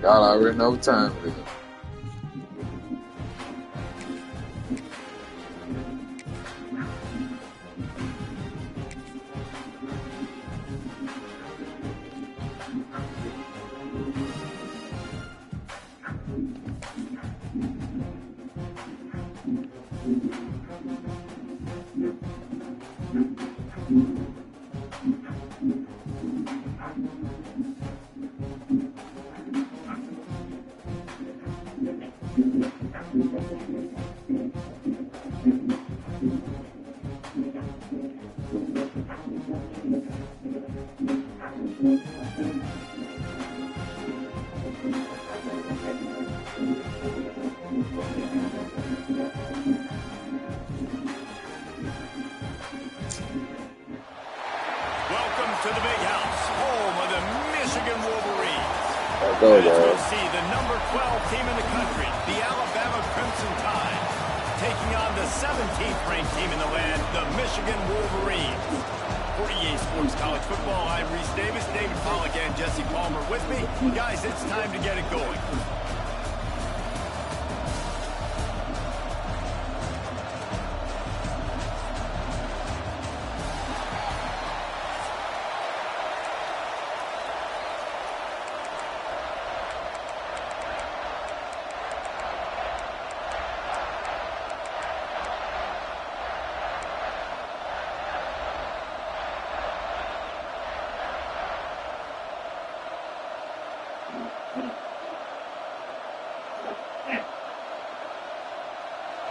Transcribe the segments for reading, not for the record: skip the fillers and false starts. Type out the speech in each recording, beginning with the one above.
Y'all already know what time it is. To the big house, home of the Michigan Wolverines. Go, As we'll see, the number 12 team in the country, the Alabama Crimson Tide, taking on the 17th ranked team in the land, the Michigan Wolverines. For EA Sports College Football, I'm Reese Davis, David Pollack and Jesse Palmer with me. Guys, it's time to get it going.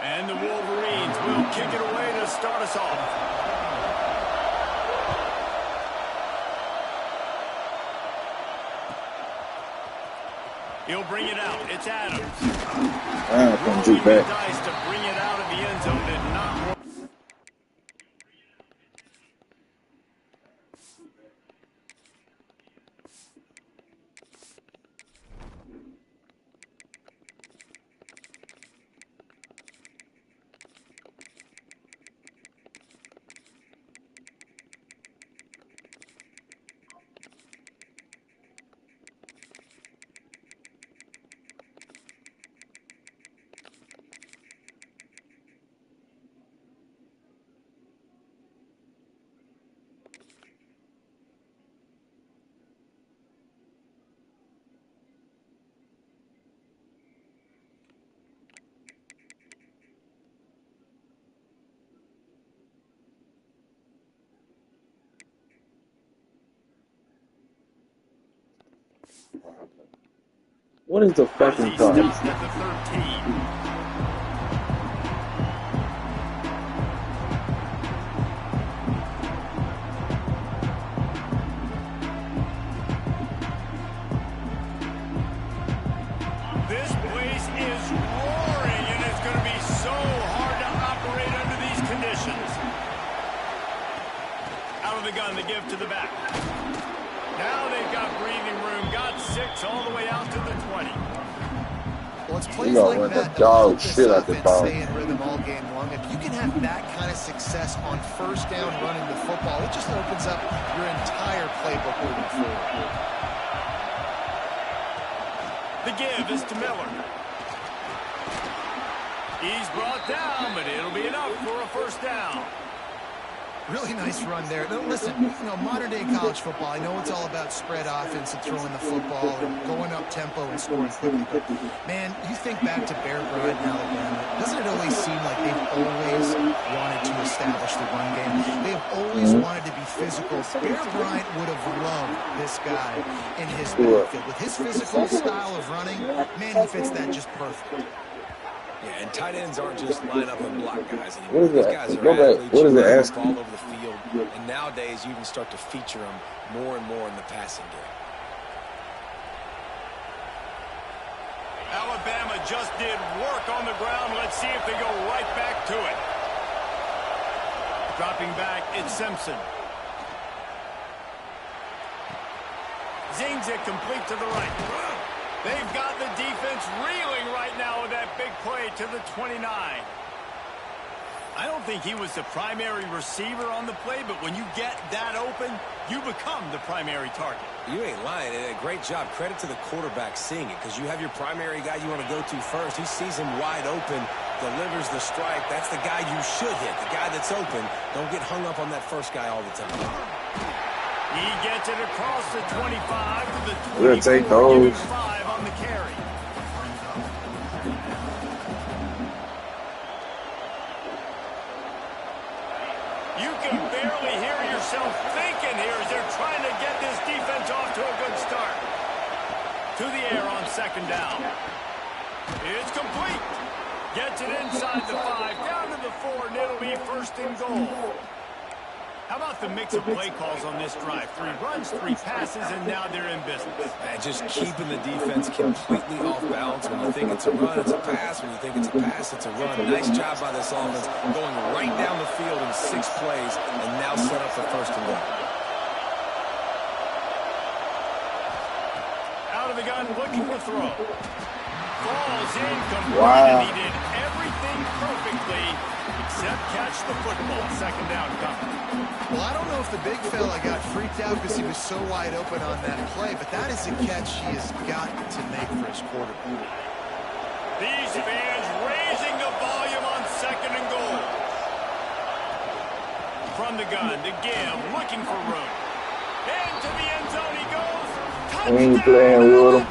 And the Wolverines will kick it away to start us off. He'll bring it out. It's Adams. Rolling the dice to bring it out of the end zone did not work. What is the fucking time? Stopped at the 13. This place is roaring, and it's going to be so hard to operate under these conditions. Out of the gun, the give to the back. Now they've got breathing room, got 6 all the way out to the 20. Well, it's plays like that dog shit at the ball. Stay in rhythm all game long. If you can have that kind of success on first down running the football, it just opens up your entire playbook moving forward. The give is to Miller. He's brought down, but it'll be enough for a first down. Really nice run there. Now, listen, modern-day college football, I know it's all about spread offense and throwing the football and going up tempo and scoring quickly, but, man, you think back to Bear Bryant in Alabama, doesn't it always seem like they've always wanted to establish the run game? They've always wanted to be physical. Bear Bryant would have loved this guy in his backfield. With his physical style of running, man, he fits that just perfect. Yeah, and tight ends aren't just line up and block guys anymore. What is that? These guys are What is it athletes asking? all over the field, and nowadays you can start to feature them more and more in the passing game. Alabama just did work on the ground. Let's see if they go right back to it. Dropping back, it's Simpson. Zings it complete to the right. They've got the defense reeling right now with that big play to the 29. I don't think he was the primary receiver on the play, but when you get that open, you become the primary target. You ain't lying. And a great job. Credit to the quarterback seeing it, because you have your primary guy you want to go to first. He sees him wide open, delivers the strike. That's the guy you should hit, the guy that's open. Don't get hung up on that first guy all the time. He gets it across the 25 to the 24. We'll take those. 5 on the carry. You can barely hear yourself thinking here as they're trying to get this defense off to a good start. To the air on second down. It's complete. Gets it inside the 5, down to the 4, and it'll be first and goal. How about the mix of play calls on this drive? 3 runs, 3 passes, and now they're in business. Just keeping the defense completely off balance. When you think it's a run, it's a pass. When you think it's a pass, it's a run. Nice job by this offense, going right down the field in 6 plays, and now set up for first and goal. Out of the gun, looking to throw. Falls incomplete, Wow. and he did everything perfectly except catch the football. Second down coming. Well, I don't know if the big fella got freaked out because he was so wide open on that play, but that is a catch he has got to make for his quarterback. These fans raising the volume on second and goal. From the gun to give, looking for room. Into the end zone he goes. We ain't playing with him.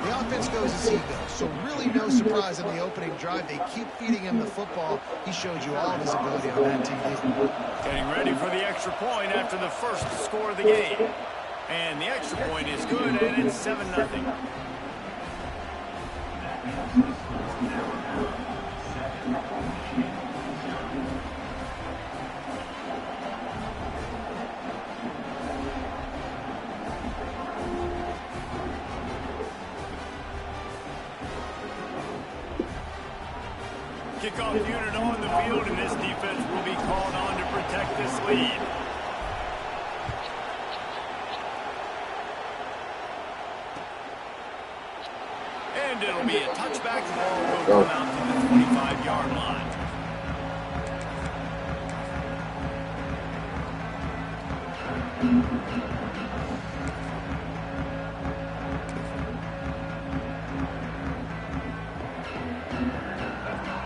The offense goes as he goes, so really no surprise in the opening drive. They keep feeding him the football. He showed you all of his ability on that TV. Getting ready for the extra point after the first score of the game. And the extra point is good, and it's 7-0. Kickoff unit on the field, and this defense will be called on to protect this lead. And it'll be a touchback. The ball will come out to the 25-yard line.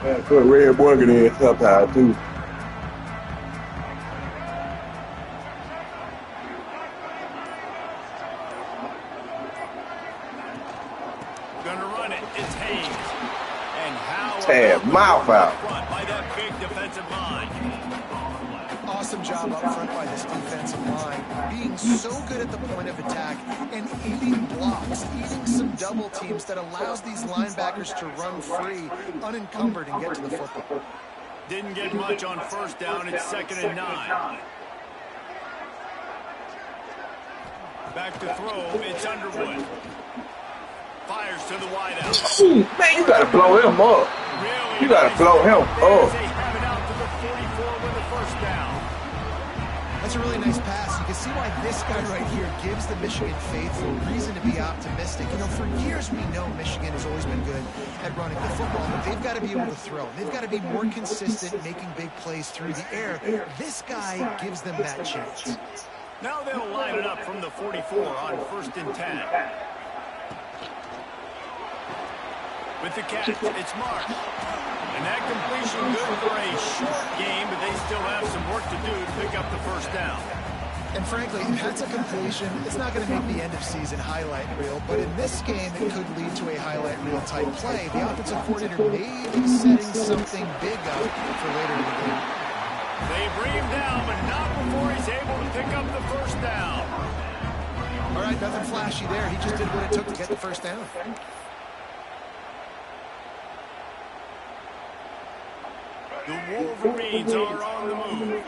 Man, put Red Morgan in somehow, too. Gonna run it. It's Hayes. And how Tab, mouth out. front by that big defensive line. Awesome job up front by this defensive line, being so good at the point of attack and eating blocks, eating some double teams that allows these linebackers to run free, unencumbered, and get to the football. Didn't get much on first down. It's 2nd and 9. Back to throw. It's Underwood. Fires to the wideout. Ooh, man, you gotta blow him up. Really You gotta nice blow him job there as up. they have it out to the 44 with the first down. That's a really nice pass. You can see why this guy right here gives the Michigan faithful reason to be optimistic. You know, for years we know Michigan has always been good at running the football, but they've got to be able to throw. They've got to be more consistent making big plays through the air. This guy gives them that chance. Now they'll line it up from the 44 on 1st and 10. With the catch, it's Mark. And that completion good for a short game, but they still have some work to do to pick up the first down. And frankly, if that's a completion, it's not going to make the end-of-season highlight reel, but in this game, it could lead to a highlight reel type play. The offensive coordinator may be setting something big up for later in the game. They bring him down, but not before he's able to pick up the first down. All right, nothing flashy there. He just did what it took to get the first down. The Wolverines are on the move.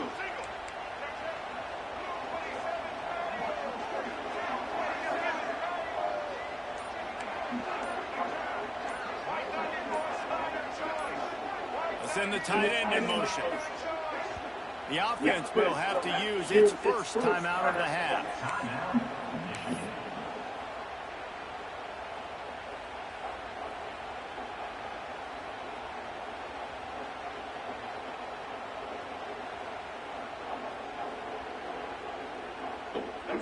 Let's send the tight end in motion. The offense will have to use its first timeout of the half.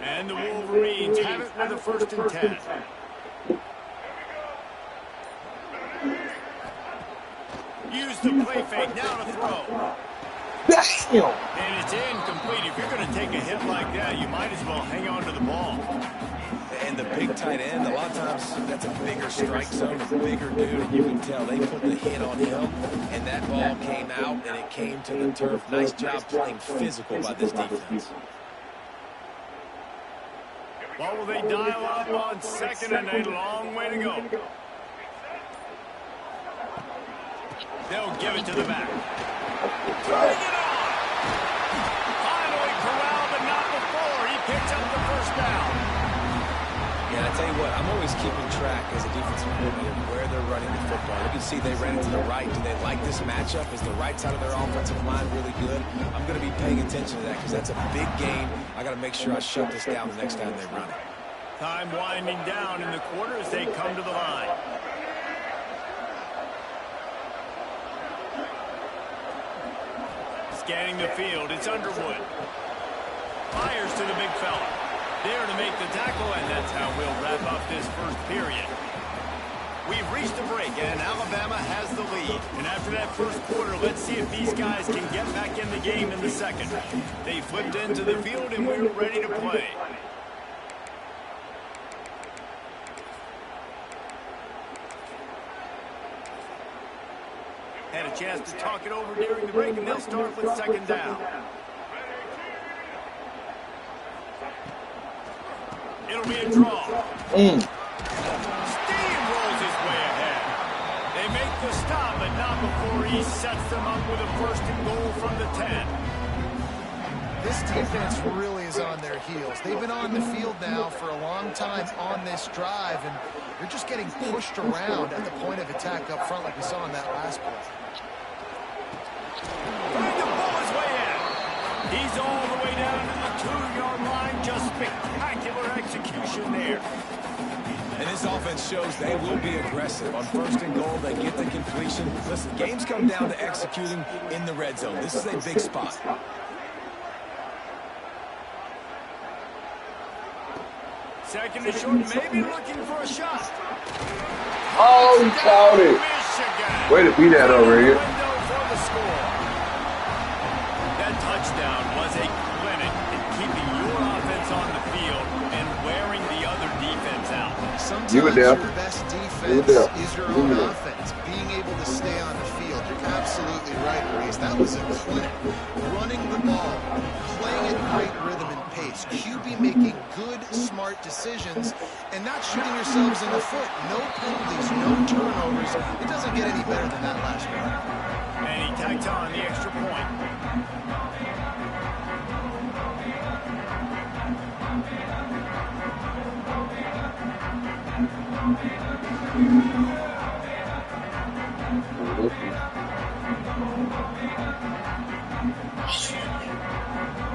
And the Wolverines have it with a 1st and 10. Use the play fake now to throw. And it's incomplete. If you're going to take a hit like that, you might as well hang on to the ball. And the big tight end, a lot of times that's a bigger strike zone, a bigger dude, and you can tell they put the hit on him, and that ball came out, and it came to the turf. Nice job playing physical by this defense. What will they dial up on 2nd and a long way to go? They'll give it to the back. Bring it on! Finally corralled, but not before. He picks up the 1st down. Yeah, I tell you what, I'm always keeping track as a defensive coordinator where they're running the football. You can see they ran it to the right. Do they like this matchup? Is the right side of their offensive line really good? I'm going to be paying attention to that because that's a big game. I got to make sure I shut this down the next time they run it. Time winding down in the quarter as they come to the line. Scanning the field, it's Underwood. Fires to the big fella. There to make the tackle, and that's how we'll wrap up this 1st period. We've reached the break, and Alabama has the lead. And after that 1st quarter, let's see if these guys can get back in the game in the 2nd. They flipped into the field, and we're ready to play. Had a chance to talk it over during the break, and they'll start with 2nd down. It'll be a draw. Steamrolls his way ahead. They make the stop, but not before he sets them up with a 1st and goal from the 10. This defense really is on their heels. They've been on the field now for a long time on this drive, and they're just getting pushed around at the point of attack up front like we saw in that last play. Trying to pull his way in. He's all the way down to the 2-yard line. Just spectacular execution there. And this offense shows they will be aggressive. On 1st and goal, they get the completion. Listen, games come down to executing in the red zone. This is a big spot. 2nd and short, maybe looking for a shot. Oh, he caught it. Michigan. Way to beat that over here. Window for the score. That touchdown was a clinic in keeping your offense on the field and wearing the other defense out. Sometimes You were your there. best You were there. defense is your You own were there. offense. Being able to stay on the field. You're absolutely right, Reese. That was a clinic. Running the ball, playing at great rhythm and pace. QB making good, smart decisions, and not shooting yourselves in the foot. No penalties, no turnovers. It doesn't get any better than that last drive. And he tacked on the extra point.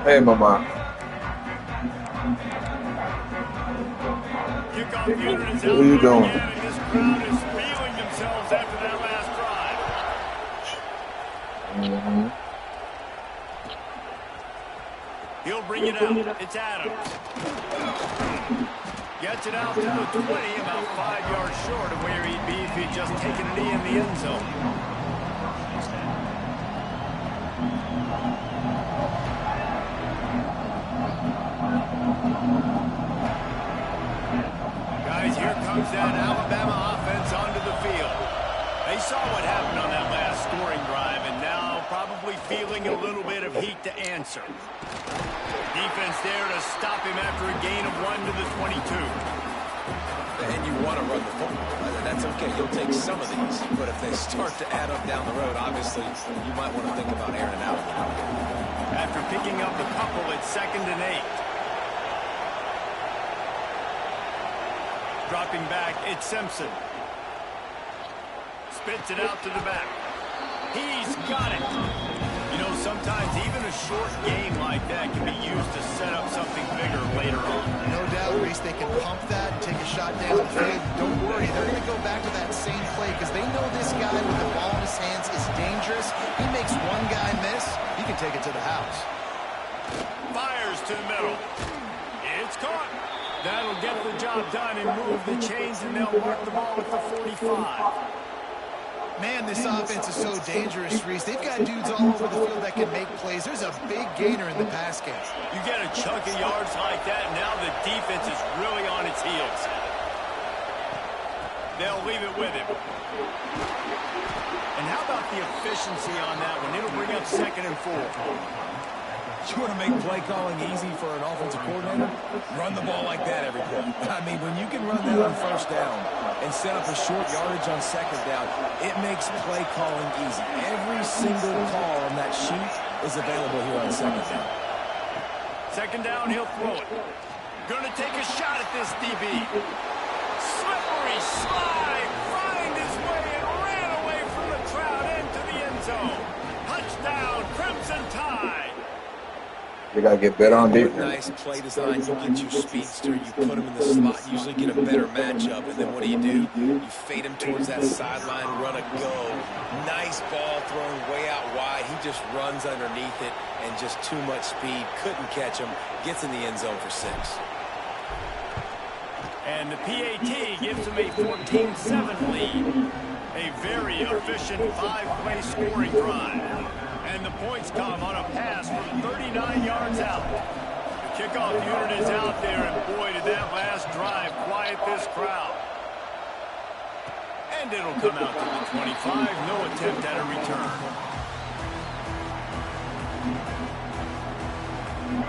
Hey, Mama. Kickoff unit is What are you out doing? again, and this crowd is feeling themselves after that last drive. He'll bring it out. It's Adams. Gets it out to the 20, about 5 yards short of where he'd be if he'd just taken a knee in the end zone. Guys, here comes that Alabama offense onto the field. They saw what happened on that last scoring drive, and now probably feeling a little bit of heat to answer. Defense there to stop him after a gain of 1 to the 22. And you want to run the football. That's okay. You'll take some of these. But if they start to add up down the road, obviously, you might want to think about airing it out. After picking up a couple, it's 2nd and 8. Dropping back, it's Simpson. Spits it out to the back. He's got it. You know, sometimes even a short game like that can be used to set up something bigger later on. No doubt, Reese, they can pump that and take a shot down the field. Don't worry, they're going to go back to that same play because they know this guy with the ball in his hands is dangerous. He makes one guy miss, he can take it to the house. Fires to the middle. It's caught. That'll get the job done and move the chains, and they'll mark the ball at the 45. Man, this offense is so dangerous, Reese. They've got dudes all over the field that can make plays. There's a big gainer in the pass game. You get a chunk of yards like that, and now the defense is really on its heels. They'll leave it with him. And how about the efficiency on that one? It'll bring up 2nd and 4. You want to make play calling easy for an offensive coordinator? Run the ball like that every play. I mean, when you can run that on 1st down and set up a short yardage on 2nd down, it makes play calling easy. Every single call on that sheet is available here on 2nd down. 2nd down, he'll throw it. Gonna take a shot at this DB. Slippery slide, find his way and ran away from the crowd into the end zone. Touchdown, Crimson Tide. You got to get better on defense. Nice play design. You get your speedster, you put him in the slot, usually get a better matchup, and then what do? You fade him towards that sideline, run a go. Nice ball thrown way out wide. He just runs underneath it, and just too much speed. Couldn't catch him. Gets in the end zone for 6. And the PAT gives him a 14-7 lead. A very efficient 5-play scoring drive. And the points come on a pass from 39 yards out. The kickoff unit is out there, and boy, did that last drive quiet this crowd. And it'll come out to the 25. No attempt at a return.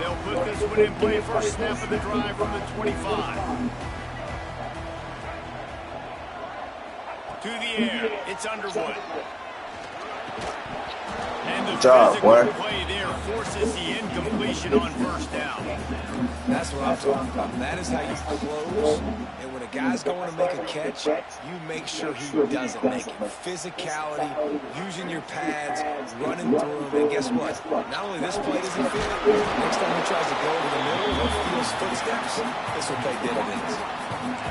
They'll put this one in play. First snap of the drive from the 25. To the air, it's Underwood. And the good job, boy. play there forces the incompletion on 1st down. That's what I'm talking about. That is how you close. And when a guy's going to make a catch, you make sure he doesn't make it. Physicality, using your pads, running through him. And guess what? Not only this play does he feel it, next time he tries to go over the middle or feels footsteps, this will pay dividends.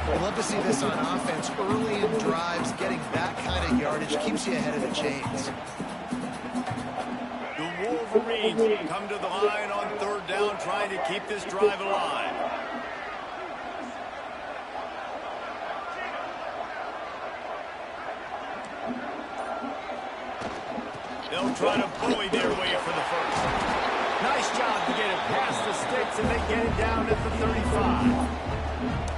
I'd love to see this on offense. Early in drives, getting that kind of yardage keeps you ahead of the chains. The Wolverines come to the line on 3rd down, trying to keep this drive alive. They'll try to bully their way for the 1st. Nice job to get it past the sticks, and they get it down at the 35.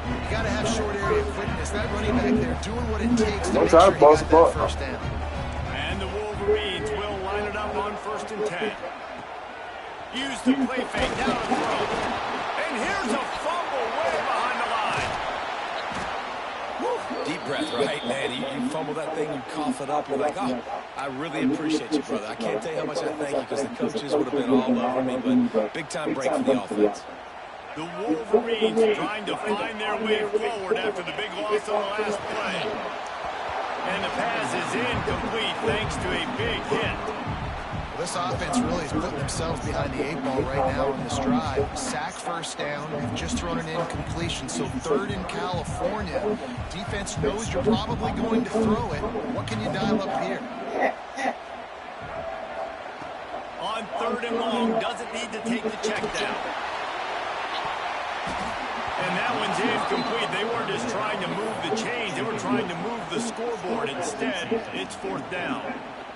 You got to have short area quickness. That running back there doing what it takes to Don't make try sure to he boss got the ball. that 1st down. And the Wolverines will line it up on 1st and 10. Use the play fake down the throw. And here's a fumble way behind the line. Woo. Deep breath, right, man? You fumble that thing, you cough it up, you're like, oh, I really appreciate you, brother. I can't tell you how much I thank you, because the coaches would have been all over me, but big time break for the offense. The Wolverines trying to find their way forward after the big loss on the last play. And the pass is incomplete thanks to a big hit. Well, this offense really is putting themselves behind the 8 ball right now on this drive. Sack 1st down. They've just thrown an incompletion. So 3rd in California. Defense knows you're probably going to throw it. What can you dial up here? On 3rd and long, doesn't need to take the check down. And that one's incomplete. They weren't just trying to move the chains. They were trying to move the scoreboard. Instead, it's 4th down.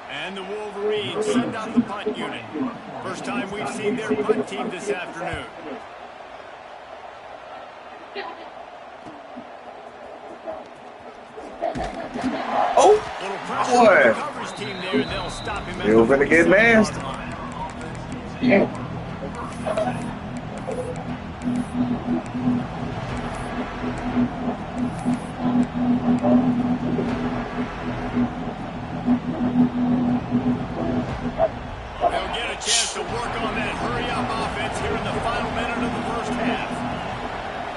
And the Wolverines send out the punt unit. First time we've seen their punt team this afternoon. Oh, Little pressure on boy. the coverage team there, and they'll stop him. You're going to get nasty. They'll get a chance to work on that hurry-up offense here in the final minute of the 1st half.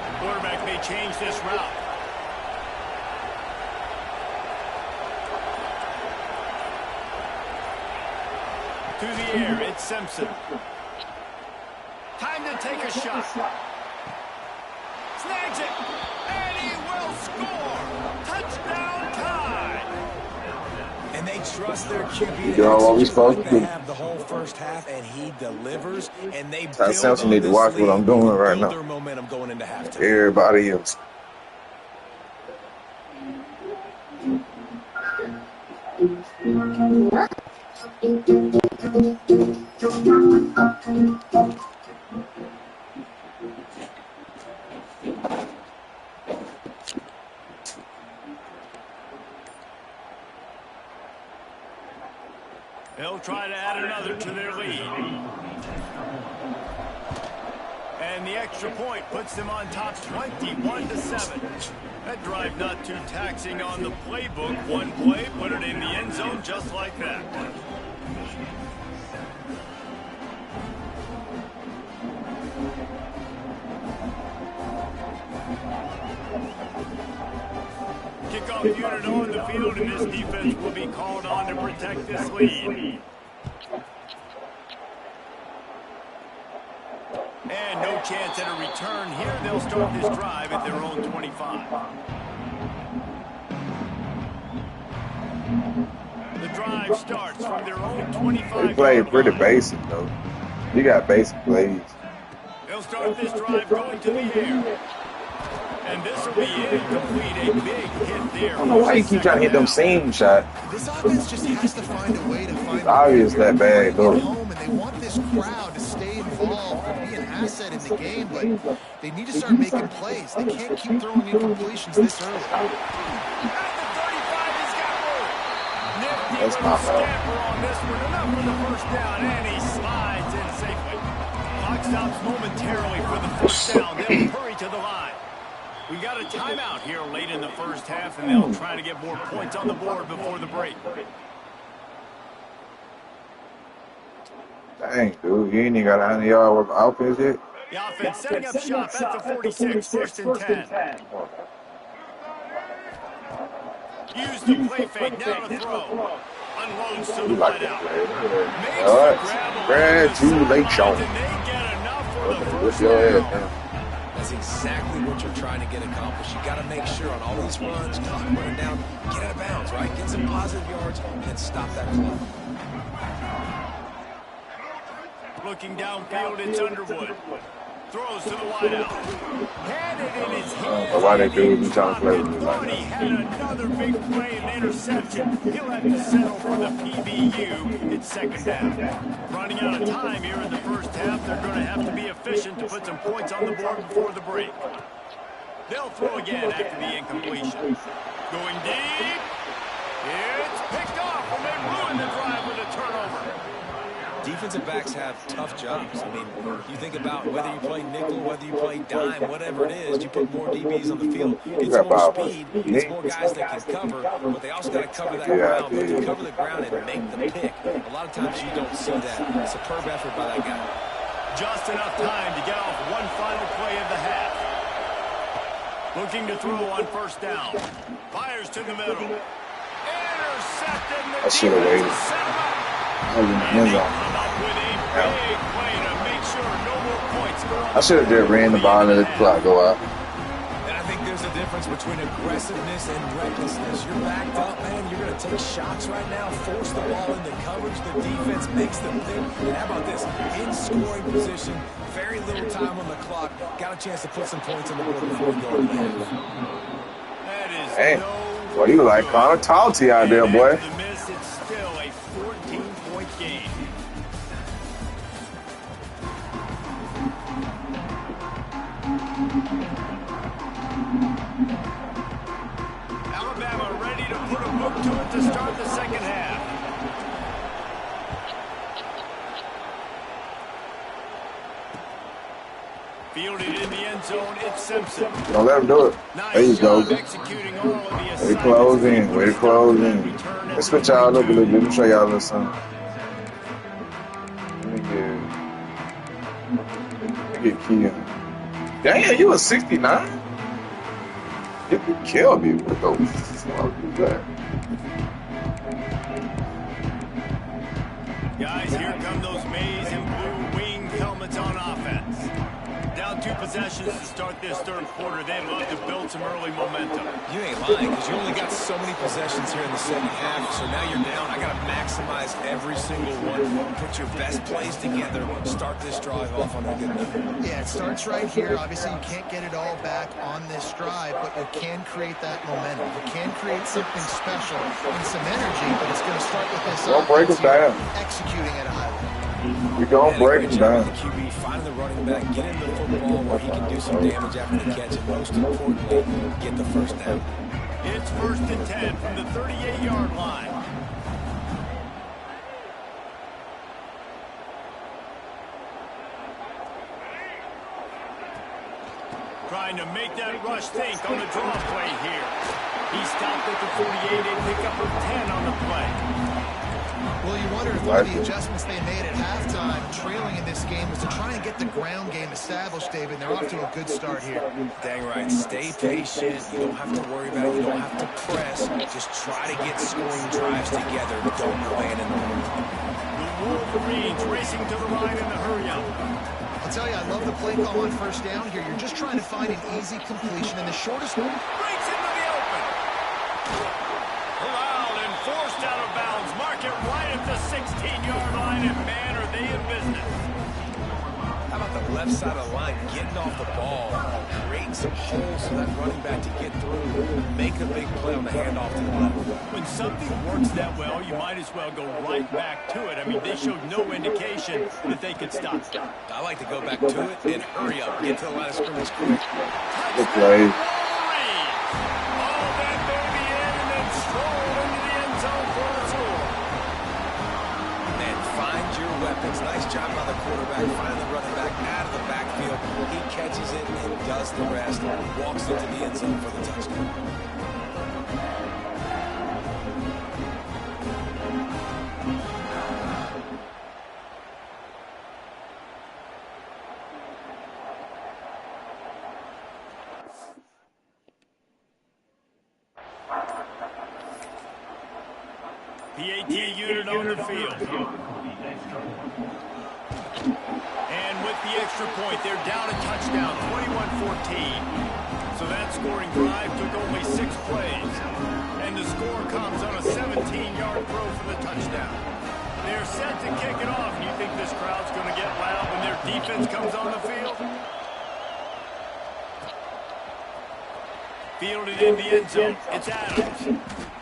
The quarterback may change this route. To the air, it's Simpson. Time to take a shot. Snags it, and he will score. Touchdown Tide. And they trust their QB You doing what we supposed to do. They have the whole first half, and he delivers. And they Ty Simpson need to watch what I'm doing right now. their momentum going into halftime. Everybody else. They'll try to add another to their lead. And the extra point puts them on top 21-7. That drive not too taxing on the playbook. One play, put it in the end zone just like that. Kickoff unit on the field, and this defense will be called on to protect this lead. And no chance at a return here. They'll start this drive at their own 25. The drive starts from their own 25. They play pretty basic, though. You got basic plays. They'll start this drive going to the air. And this will be incomplete. A big hit there. I don't know why you keep trying to hit them seam shots. This offense just has to find a way to find It's obvious that bad, though. home, and they want this crowd to stay involved and be an asset in the game, but they need to start making plays. They can't keep throwing incompletions this early. At the 35, he's got room. Nifty That's little not bad. scamper on this one. Enough for the first down, and he slides in safely. Clock stops momentarily for the first down. They'll hurry to the line. We got a timeout here late in the first half, and they'll try to get more points on the board before the break. Dang, dude. You ain't even got 100 yards worth of offense yet? The offense setting up shop at the 46, first and 10. Use the play fake, now to throw. Unloads to the You like that wideout. play. Makes All the right. grab. Congratulations. And they get enough for the What's first your head, down. man? That's exactly what you're trying to get accomplished. You got to make sure on all these runs, clock running down, get out of bounds, right? Get some positive yards and stop that clock. Looking downfield, it's Underwood. Throws to the wideout. Had it in his hands. Why they do be trying to play with me like Thought he that? had another big play and interception. He'll have to settle for the PBU. It's second down. Running out of time here in the first half. They're going to have to be efficient to put some points on the board before the break. They'll throw again after the incompletion. Going deep. It's picked off, and they ruin the drive with a turnover. Defensive backs have tough jobs. I mean, you think about whether you play nickel, whether you play dime, whatever it is, you put more DBs on the field. It's more speed, it's more guys that can cover, but they also got to cover that ground. But to cover the ground and make the pick, a lot of times you don't see that. Superb effort by that guy. Just enough time to get off one final play of the half. Looking to throw on first down. Fires to the middle. Intercepted. I should have waited. I was in the end zone. I should have just ran the ball and let the clock go out. And I think there's a difference between aggressiveness and recklessness. You're backed up, man. You're going to take shots right now, force the ball into coverage. The defense makes the pick. And how about this? In scoring position, very little time on the clock. Got a chance to put some points on the board before we go to the half. That is Hey, boy, you like Connor Talty out there, boy. The miss, it's still a 14-point game. Alabama ready to put a book to it to start the second half. Fielded in the end zone, it's Simpson. Don't let him do it. There you go. Executing all of the Way to assignments. close in. Way to close in. Let's switch y'all up a little bit. Let me show y'all a little something. Let me get Keon. Damn, you was 69? You killed me. What the fuck is that? Guys, here come those maize and blue wing helmets on offense. Down down 2 possessions to start this third quarter. They'd love to build some early momentum. You ain't lying, because you only got so many possessions here in the second half. So now you're down. I got to maximize every single one. Put your best plays together. Start this drive off on a good note. Yeah, it starts right here. Obviously, you can't get it all back on this drive, but you can create that momentum. You can create something special and some energy, but it's going to start with this Don't break us down. executing at a high level. We're going to break him down. The QB, finding the running back, get him the football where he can do some damage after the catch, and most importantly, get the first down. It's 1st and 10 from the 38-yard line. Trying to make that rush think on the draw play here. He stopped at the 48 and picked up a 10 on the play. Well, you wonder if one of the adjustments they made at halftime, trailing in this game, was to try and get the ground game established, David. They're off to a good start here. Dang right. Stay patient. You don't have to worry about it. You don't have to press. Just try to get scoring drives together. Don't abandon them. The Wolverines racing to the line in the hurry-up. I'll tell you, I love the play call on first down here. You're just trying to find an easy completion, and the shortest one Breaks into the open. Corralled and forced out of bounds. Mark it right at the 16-yard line, and man, are they in business. How about the left side of the line getting off the ball, creating some holes for that running back to get through, make a big play on the handoff to the left. When something works that well, you might as well go right back to it. I mean, they showed no indication that they could stop. I like to go back to it and hurry up, get to the line of scrimmage quick. Good play. Oh, that baby in and then stroll into the end zone for a score. And find your weapons. Nice job by the quarterback, finding the running back out of the backfield. He catches it and does the rest, walks into the end zone for the touchdown. PAT unit on the field. And with the extra point, they're down a touchdown, 21-14. So that scoring drive took only 6 plays. And the score comes on a 17-yard throw for the touchdown. They're set to kick it off. You think this crowd's going to get loud when their defense comes on the field? Fielded in the end zone. It's Adams.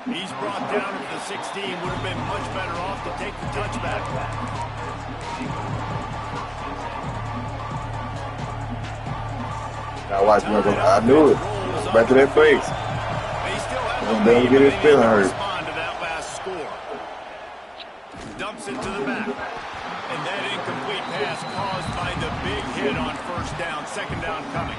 He's brought down at the 16. Would have been much better off to take the touchback. Now watch me. I knew it. Back to that face. They still have Don't the let him get his feeling hurt. respond to that last score. Dumps it to the back. And that incomplete pass caused by the big hit on first down. Second down coming.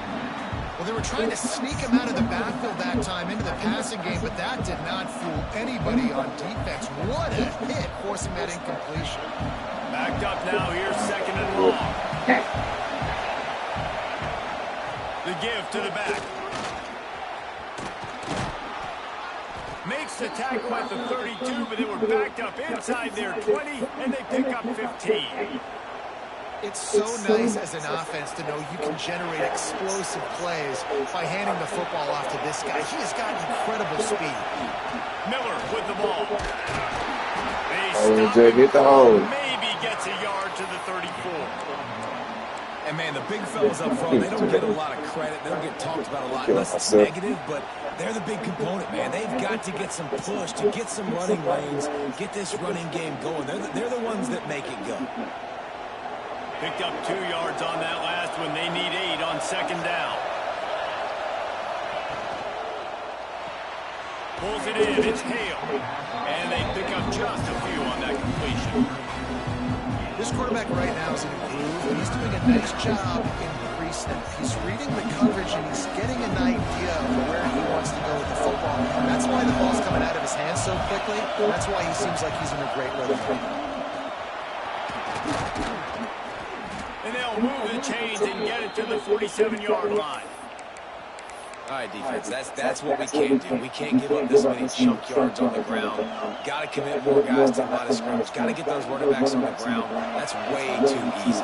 Well, they were trying to sneak him out of the backfield that time into the passing game, but that did not fool anybody on defense. What a hit, forcing that incompletion. Backed up now. Here's second and long. The give to the back. Makes the tackle at the 32, but they were backed up inside their 20, and they pick up 15. It's so nice as an offense to know you can generate explosive plays by handing the football off to this guy. He has got incredible speed. Miller with the ball. They Oh, stop Jay, get the hole. Maybe gets a yard to the 34. And, man, the big fellas up front, they don't get a lot of credit. They don't get talked about a lot unless it's myself. negative, but they're the big component, man. They've got to get some push, to get some running lanes, get this running game going. They're the ones that make it go. Picked up 2 yards on that last one. They need 8 on second down. Pulls it in. It's Hale. And they pick up just a few on that completion. This quarterback right now is in a groove, and he's doing a nice job in pre-snap. He's reading the coverage, and he's getting an idea of where he wants to go with the football. That's why the ball's coming out of his hands so quickly. That's why he seems like he's in a great rhythm right now. And they'll move the chains and get it to the 47-yard line. All right, defense, that's what we can't do. We can't give up this many chunk yards on the ground. Got to commit more guys to the line of scrimmage. Got to get those running backs on the ground. That's way too easy.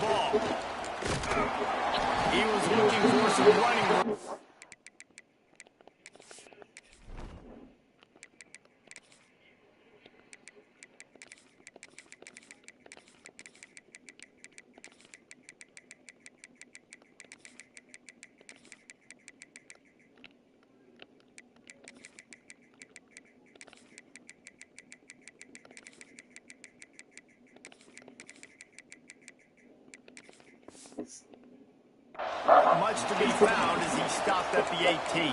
ball. He was looking for some running room. Much to be found as he stopped at the 18.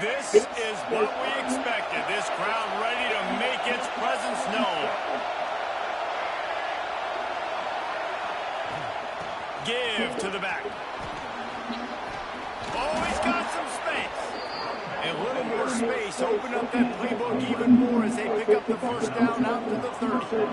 This is what we expected. This crowd ready to make its presence known. Give to the back. Oh, he's got some space. A little more space. Open up that playbook even more as they pick up the first down out to the 30.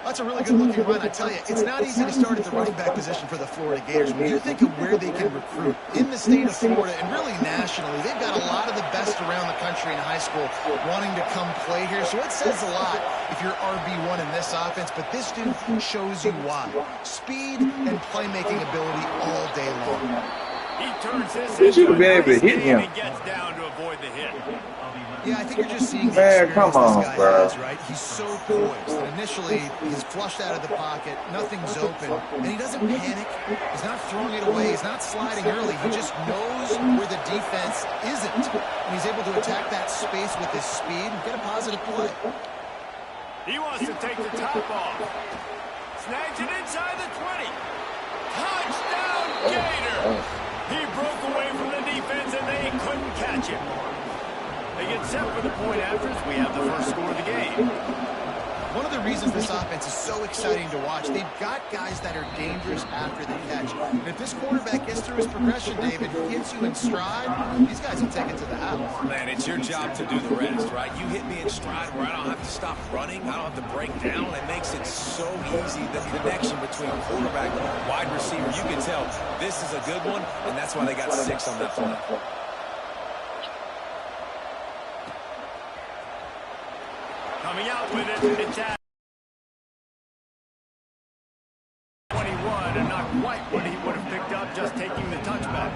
That's a really good-looking run, I tell you. It's not easy to start at the running back position for the Florida Gators. When you think of where they can recruit in the state of Florida and really nationally, they've got a lot of the best around the country in high school wanting to come play here. So it says a lot if you're RB1 in this offense, but this dude shows you why. Speed and playmaking ability all day long. He turns this They should have been able to into a hit nice game him. and gets down to avoid the hit. Yeah, I think you're just seeing the Man, experience come on, this guy bro. has, right? He's so poised. And initially, he's flushed out of the pocket. Nothing's open. And he doesn't panic. He's not throwing it away. He's not sliding early. He just knows where the defense isn't. And he's able to attack that space with his speed and get a positive play. He wants to take the top off. Snags it inside the 20. Touchdown, Gator! He broke away from the defense and they couldn't catch him. They get set for the point after as we have the first score of the game. One of the reasons this offense is so exciting to watch, they've got guys that are dangerous after the catch. And if this quarterback gets through his progression, David, hits you in stride, these guys will take it to the house. Man, it's your job to do the rest, right? You hit me in stride where I don't have to stop running. I don't have to break down. It makes it so easy. The connection between quarterback and wide receiver, you can tell this is a good one, and that's why they got 6 on that play. Coming out with it, it's at 21 and not quite what he would have picked up just taking the touchback.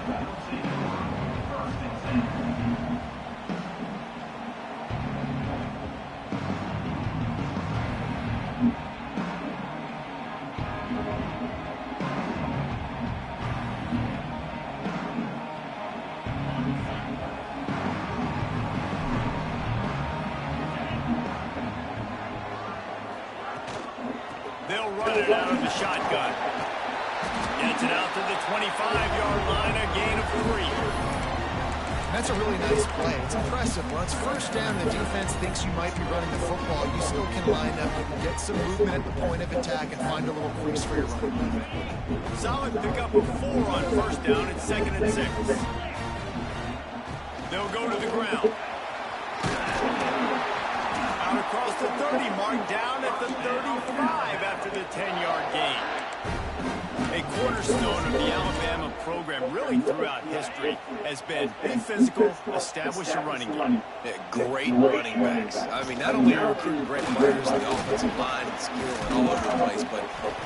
They'll run it out of the shotgun. Gets it out to the 25-yard line, a gain of 3. That's a really nice play. It's impressive. Well, it's first down. The defense thinks you might be running the football. You still can line up and get some movement at the point of attack and find a little crease for your run. Solid pickup of 4 on first down and 2nd and 6. They'll go to the ground. Out across the 30 mark, down at the 35 after the 10-yard gain. A cornerstone of the Alabama program really throughout history has been be physical, establish a running game. Yeah, great running backs. I mean, not only are recruiting great players, the offensive line and skill and all over the place, but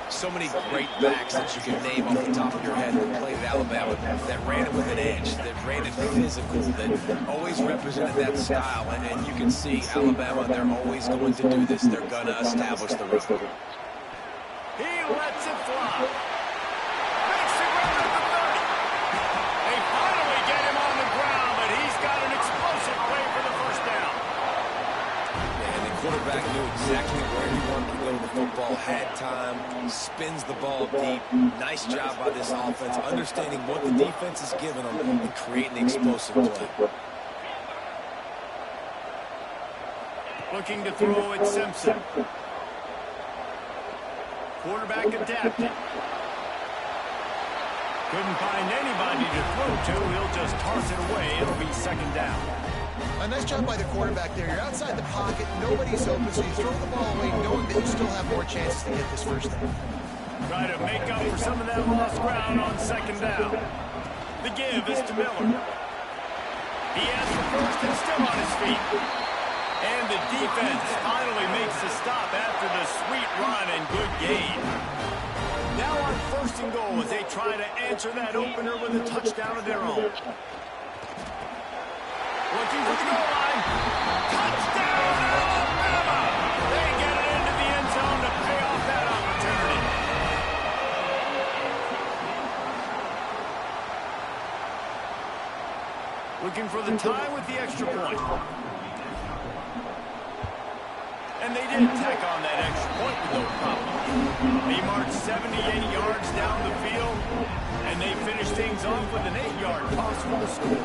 so many great backs that you can name off the top of your head that played at Alabama that ran it with an edge, that ran it physical, that always represented that style. And you can see Alabama, they're always going to do this. They're going to establish the run. He lets it fly. Makes the run at the 30. They finally get him on the ground, but he's got an explosive play for the first down. And the quarterback knew exactly where he wanted to go with the football, had time, spins the ball deep. Nice job by this offense, understanding what the defense is giving them and creating the explosive play. Looking to throw at Simpson. Quarterback adapted. Couldn't find anybody to throw to. He'll just toss it away. It'll be 2nd down. A nice job by the quarterback there. You're outside the pocket. Nobody's open, so you throw the ball away knowing that you still have more chances to get this first down. Try to make up for some of that lost ground on 2nd down. The give is to Miller. He has the first and still on his feet. And the defense finally makes the stop after the sweet run and good gain. Now on 1st and goal as they try to answer that opener with a touchdown of their own. Looking for the goal line. Touchdown, Alabama! They get it into the end zone to pay off that opportunity. Looking for the tie with the extra point. And they did tack on that extra point with no problem. They marched 78 yards down the field, and they finished things off with an 8-yard toss for the score.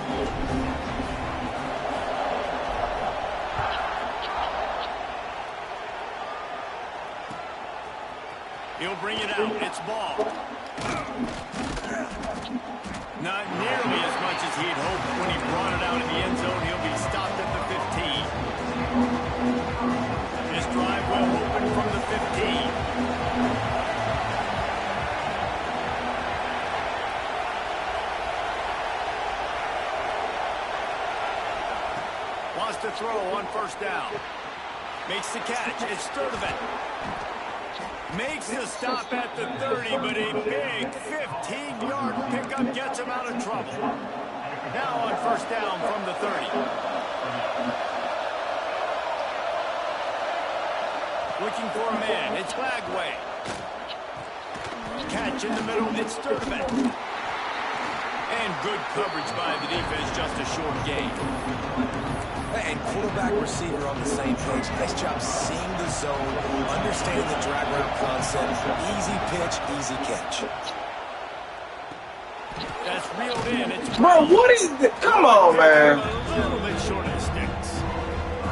He'll bring it out. It's ball. Not nearly as much as he'd hoped when he brought it out in the end zone. He'll be stopped at the 15. This drive will open from the 15. Wants to throw on 1st down. Makes the catch. It's Sturdivant. Makes the stop at the 30, but a big 15-yard pickup gets him out of trouble. Now on 1st down from the 30. Looking for a man. It's Bagway. Catch in the middle. It's Sturdivant. And good coverage by the defense. Just a short gain. And quarterback receiver on the same page. Nice job seeing the zone, understanding the drag route concept. Easy pitch, easy catch. That's reeled in. It's Bro, what is this? Come on, man. A little bit short of the sticks.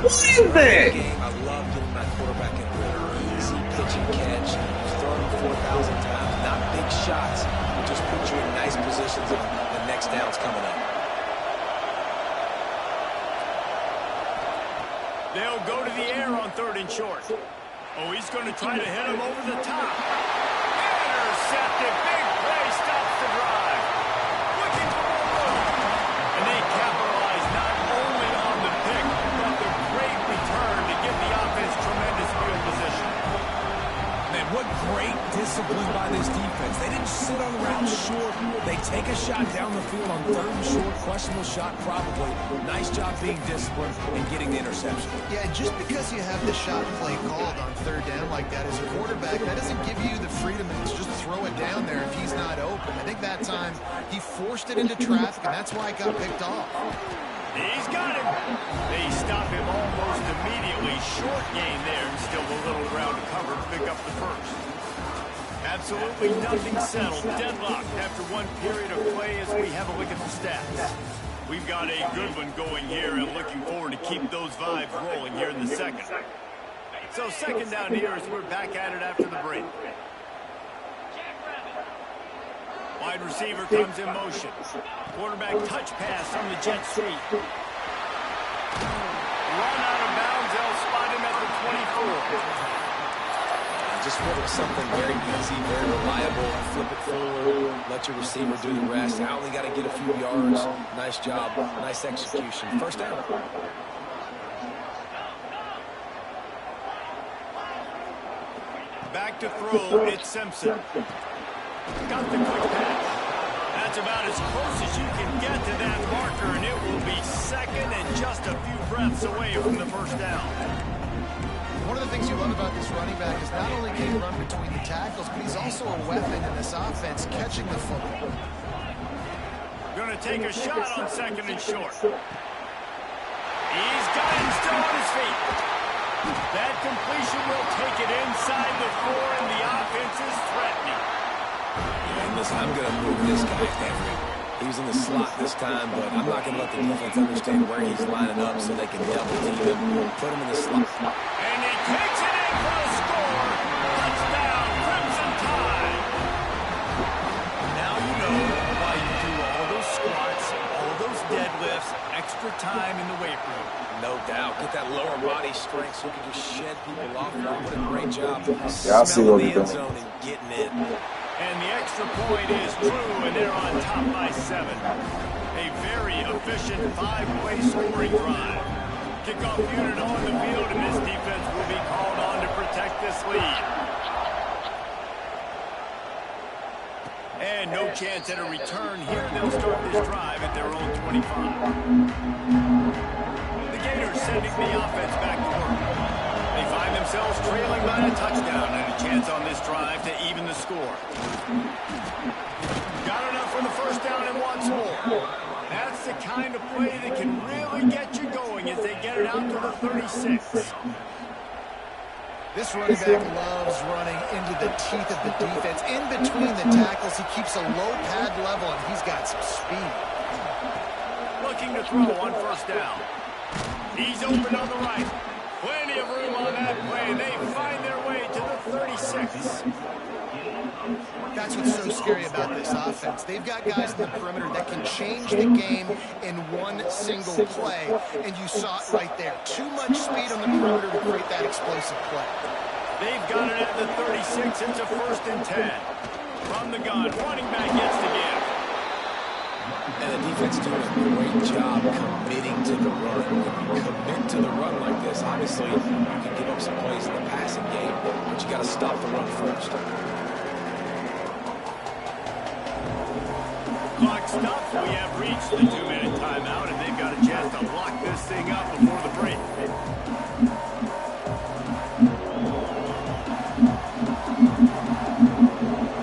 What is that? I love getting my quarterback in rhythm. Easy pitch and catch. He's thrown him 4,000 times. Not big shots. Just put you in nice positions if the next down's coming up. They'll go to the air on 3rd and short. Oh, he's going to try to hit him over the top. Intercepted. Big play stops the drive. Looking for more room. And they capitalize not only on the pick, but the great return to give the offense tremendous field position. Man, what great discipline by this defense. They didn't sit on the route short. They take a shot down the field on 3rd and short. Questionable shot, probably. Nice job being disciplined and getting the interception. Yeah, just because you have the shot play called on 3rd down like that as a quarterback, that doesn't give you the freedom to just throw it down there if he's not open. I think that time he forced it into traffic, and that's why it got picked off. He's got him. They stop him almost immediately. Short gain there, and still a little ground to cover to pick up the 1st. Absolutely nothing settled. Deadlocked after one period of play as we have a look at the stats. We've got a good one going here and looking forward to keep those vibes rolling here in the 2nd. So 2nd down here as we're back at it after the break. Wide receiver comes in motion. Quarterback touch pass on the jet sweep. Run out of bounds. They'll spot him at the 24. Just flip something very easy, very reliable. Flip it forward, let your receiver do the rest. I only got to get a few yards. Nice job, nice execution. 1st down. Back to throw, it's Simpson. Got the quick pass. That's about as close as you can get to that marker, and it will be 2nd and just a few breaths away from the 1st down. One of the things you love about this running back is not only can he run between the tackles, but he's also a weapon in this offense, catching the football. Going to take a shot on 2nd and short. He's got him still on his feet. That completion will take it inside the 4, and the offense is threatening. And listen, I'm going to move this guy every. He's in the slot this time, but I'm not going to let the defense understand where he's lining up so they can double team him, put him in the slot. And he takes it in for the score. Touchdown, Crimson Tide. Now you know why you do all those squats, all those deadlifts, extra time in the weight room. No doubt. Get that lower body strength so you can just shed people off. What a great job. Yeah, I see what smelling the you're end doing. zone and getting in. And the extra point is true, and they're on top by 7. A very efficient 5-play scoring drive. Kickoff unit on the field, and this defense will be called on to protect this lead. And no chance at a return here. They'll start this drive at their own 25. The Gators sending the offense back to work. They find themselves trailing by a touchdown and a chance on this drive to even the score. Got enough for the first down and wants more. That's the kind of play that can really get you going as they get it out to the 36. This running back loves running into the teeth of the defense. In between the tackles, he keeps a low pad level, and he's got some speed. Looking to throw on first down. He's open on the right. Plenty of room on that play. They find their way to the 36. That's what's so scary about this offense. They've got guys in the perimeter that can change the game in one single play, and you saw it right there. Too much speed on the perimeter to create that explosive play. They've got it at the 36. It's a 1st and 10. From the gun, running back gets to give. And the defense doing a great job committing to the run. When you commit to the run like this, obviously you can give up some plays in the passing game, but you got to stop the run first. Clock stops. We have reached the 2-minute timeout, and they've got a chance to lock this thing up before the break.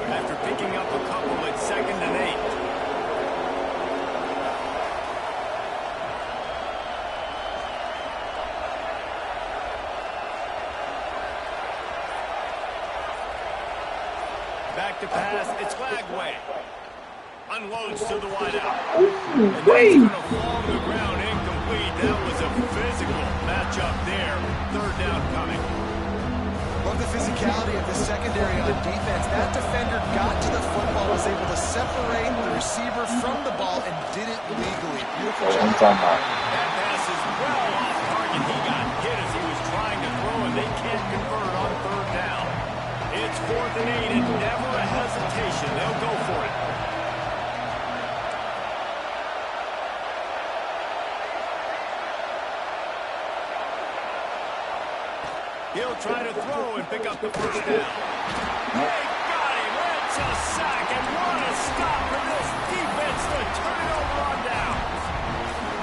After picking up a couple, it's 2nd and 8. Back to pass. It's Lagway. Unloads to the wideout. And that's going to fall to the ground incomplete. That was a physical matchup there. 3rd down coming. Love the physicality of the secondary on defense. That defender got to the football, was able to separate the receiver from the ball, and did it legally. Beautiful job. That pass is well off target. He got hit as he was trying to throw, and they can't convert on 3rd down. It's 4th and 8, and never a hesitation. They'll go for it. He'll try to throw and pick up the 1st down. They got him. It's a sack, and what a stop for this defense to turn it over on down.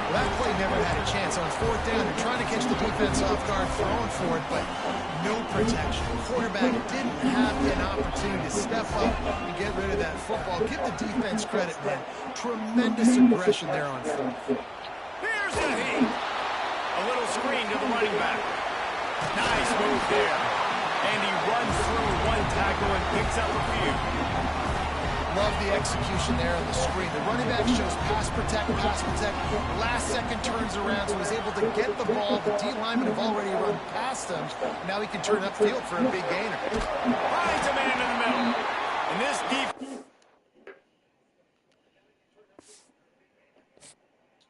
Well, that play never had a chance. On 4th down, they're trying to catch the defense off guard, throwing for it, but no protection. The quarterback didn't have an opportunity to step up and get rid of that football. Give the defense credit, man. Tremendous aggression there on 4th. Here's a heat. A little screen to the running back. Nice move there. And he runs through one tackle and picks up a few. Love the execution there on the screen. The running back shows pass protect, pass protect. Last second turns around, so he's able to get the ball. The D linemen have already run past him. Now he can turn upfield for a big gainer. Finds a man in the middle. And this defense.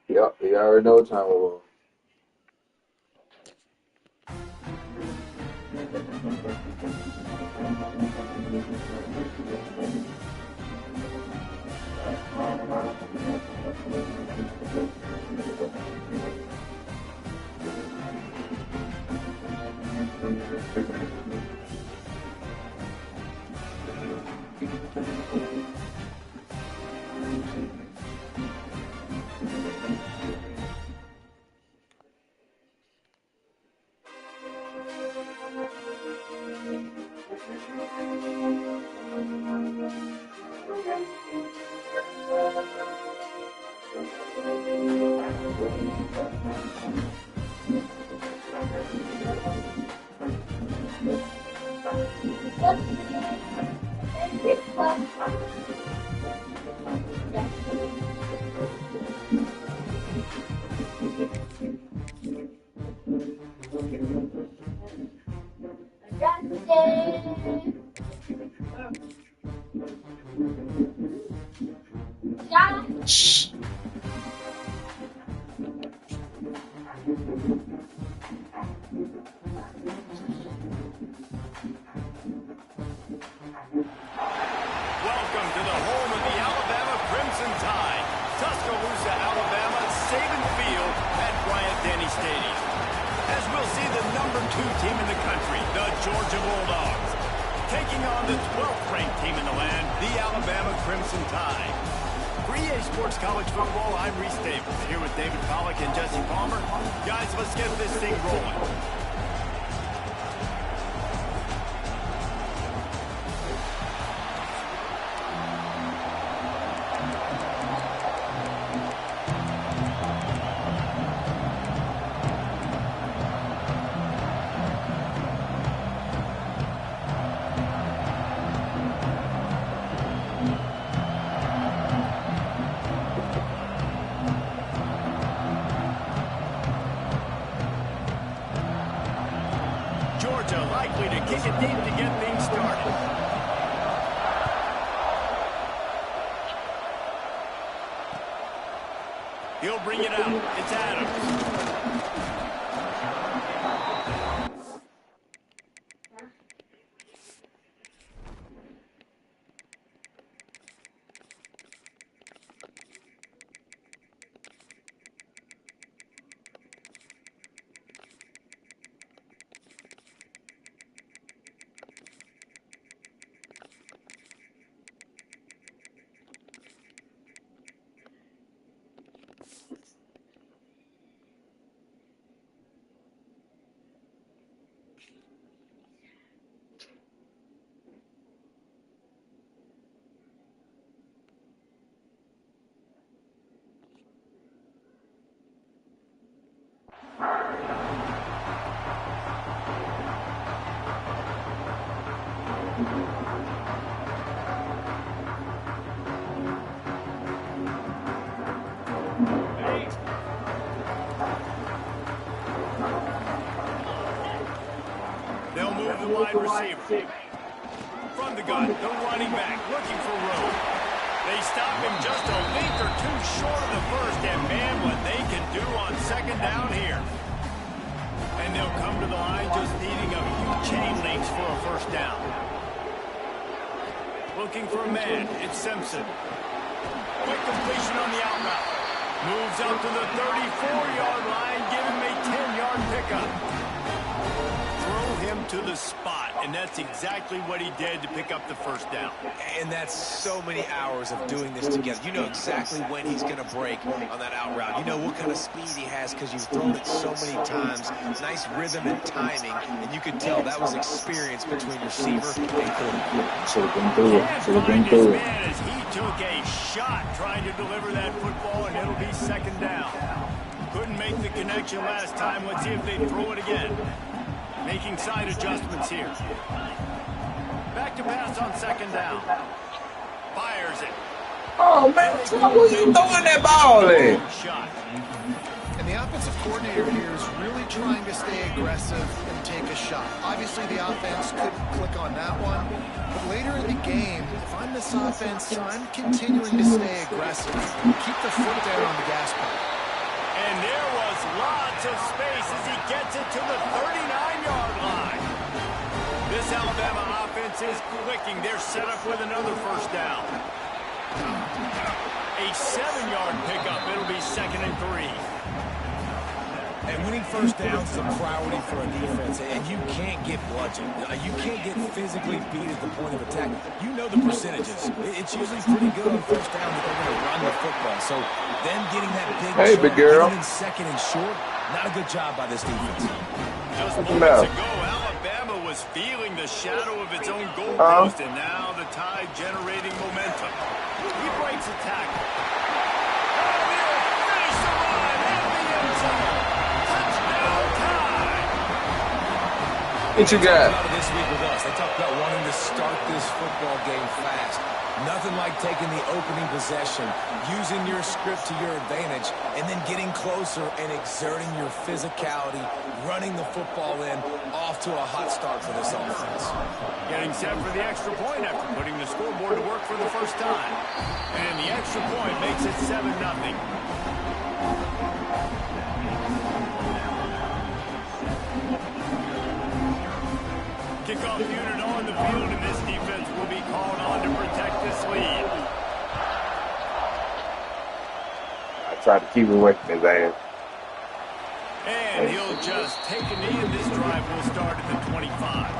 Yep, you already know what time it was. team in the country, the Georgia Bulldogs. Taking on the 12th ranked team in the land, the Alabama Crimson Tide. For EA Sports College Football, I'm Reese Davis, here with David Pollack and Jesse Palmer. Guys, let's get this thing rolling. Georgia likely to kick it deep to get things started. He'll bring it out. It's Adams. They'll move the wide receiver. From the gun, the running back looking for room. They stop him just a length or two short of the first, and man, what they can do on second down here. And they'll come to the line just needing a few chain links for a first down. Looking for a man, it's Simpson. Quick completion on the out route. Moves up to the 34-yard line, give him a 10-yard pickup. Throw him to the spot, and that's exactly what he did to pick up the first down. And that's so many hours of doing this together. You know exactly when he's going to break on that out route. You know what kind of speed he has because you've thrown it so many times. Nice rhythm and timing, and you could tell that was experience between receiver and quarterback. Should have been through it. Should have been through it. As he took a shot trying to deliver that football, and it'll be second down. Couldn't make the connection last time. Let's see if they throw it again. Making side adjustments here. Back to pass on second down. Fires it. Oh, man, what are you throwing that ball in? And the offensive coordinator here is really trying to stay aggressive and take a shot. Obviously, the offense couldn't click on that one. But later in the game, if I'm this offense, I'm continuing to stay aggressive. Keep the foot down on the gas pedal. And there was lots of space as he gets it to the 39-yard line. This Alabama offense is clicking. They're set up with another first down. A 7-yard pickup. It'll be 2nd and 3. And winning first down is a priority for a defense, and you can't get bludgeoned. You can't get physically beat at the point of attack. You know the percentages. It's usually pretty good on first down that they're going to run the football. So them getting that big girl. In 2nd and short, not a good job by this defense. Just moments ago, Alabama was feeling the shadow of its own goal post, and now the Tide generating momentum. He breaks a tackle. Finish the run at the end zone. Touchdown Tide. What you got? This week with us, they talked about wanting to start this football game fast. Nothing like taking the opening possession, using your script to your advantage, and then getting closer and exerting your physicality, running the football in, off to a hot start for this offense. Getting set for the extra point after putting the scoreboard to work for the first time. And the extra point makes it 7-0. Kickoff unit on the field, and this defense will be called on to protect this lead. I tried to keep him away from his ass. And he'll just take a knee, and this drive will start at the 25.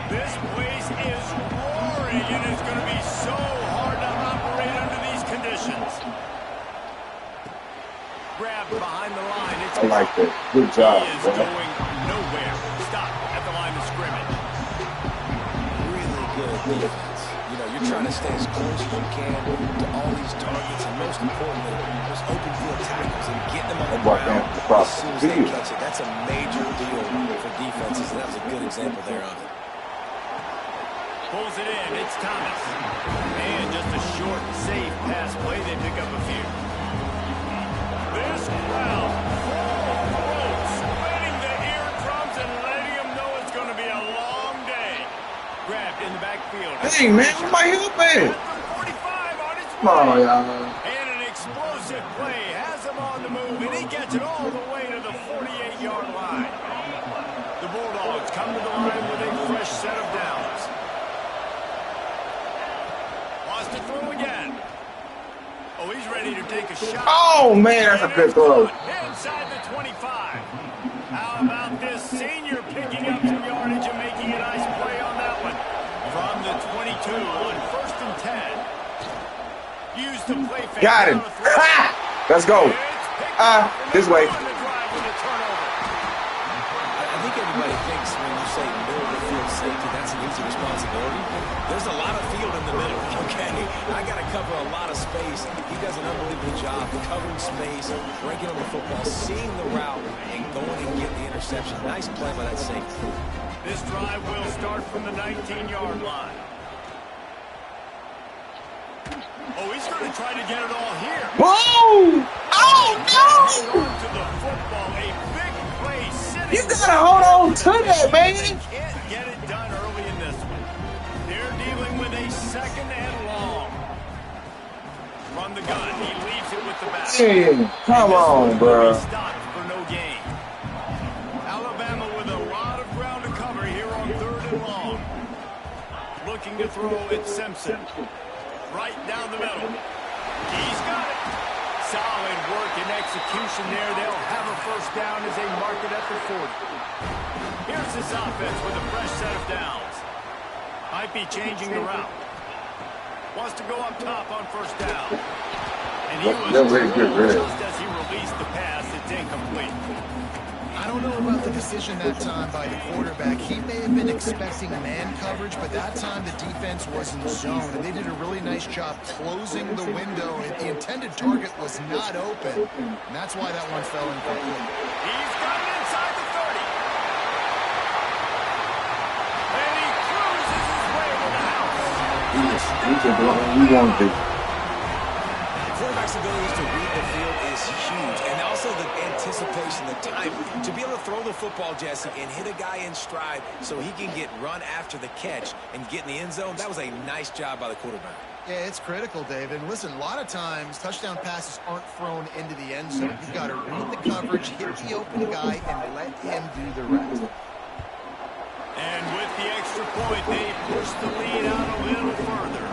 This place is roaring, and it's going to be so hard to operate under these conditions. Grab behind the line. It's I like that. Good job. He is going nowhere. Stop at the line of scrimmage. Really good defense. You know, you're trying to stay as close as you can to all these targets, and most importantly, those open field tackles and getting them on the ground as soon as they catch it. That's a major deal for defenses, and that was a good example there of it. Pulls it in. It's Thomas. And just a short, safe pass play. They pick up a few. This crowd sweating the eardrums and letting them know it's going to be a long day. Grabbed in the backfield. Hey, man, where my help at? 45 on his way. Come on, y'all. And an explosive play has him on the move, and he gets it all the way to the 48-yard line. The Bulldogs come to the line with a fresh set of downs. Wants to throw again. Oh, he's ready to take a shot. Oh, man, that's a good throw. Inside the 25. How about this senior picking up some yardage and making a nice play on that one? From the 22 on 1st and 10. Used to play fake. Got him. Ha! Let's go. This way. I think everybody thinks when you say middle of the field safety, that's an easy responsibility. There's a lot of field in the middle, okay? I got to cover a lot of space. He does an unbelievable job covering space, breaking on the football, seeing the route, and going and getting the interception. Nice play by that safety. This drive will start from the 19-yard line. Oh, he's going to try to get it all here. Whoa! Oh, no! To the football, a big play sitting. You got to hold on to that, man. They can't get it done early in this one. They're dealing with a 2nd and long. From the gun, he leaves it with the back. Hey, come on, bro. Stopped for no gain. Alabama with a lot of ground to cover here on 3rd and long. Looking to throw it, Simpson. Right down the middle. He's got it. Solid work and execution there. They'll have a first down as they mark it at the 40. Here's this offense with a fresh set of downs. Might be changing the route. Wants to go up top on 1st down. And he was just as he released the pass, it's incomplete. I don't know about the decision that time by the quarterback. He may have been expecting man coverage, but that time the defense was in zone, and they did a really nice job closing the window. The intended target was not open, and that's why that one fell incomplete. He's got it inside the 30. And he cruises his way to the house. Quarterback's abilities to read the field is huge, and also the anticipation, the time to be able to throw the football, Jesse, and hit a guy in stride so he can get run after the catch and get in the end zone. That was a nice job by the quarterback. Yeah, it's critical, David. And listen, a lot of times touchdown passes aren't thrown into the end zone. You've got to read the coverage, hit the open guy, and let him do the rest. And with the extra point, they push the lead out a little further.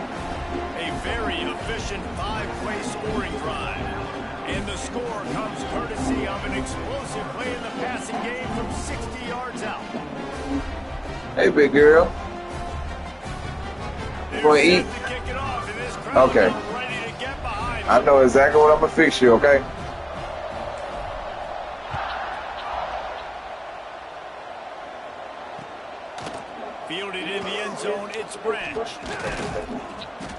A very efficient 5-play scoring drive. And the score comes courtesy of an explosive play in the passing game from 60 yards out. Hey, big girl. You want to eat? Okay. I know exactly what I'm going to fix you, okay? Fielded in the end zone, it's Branch.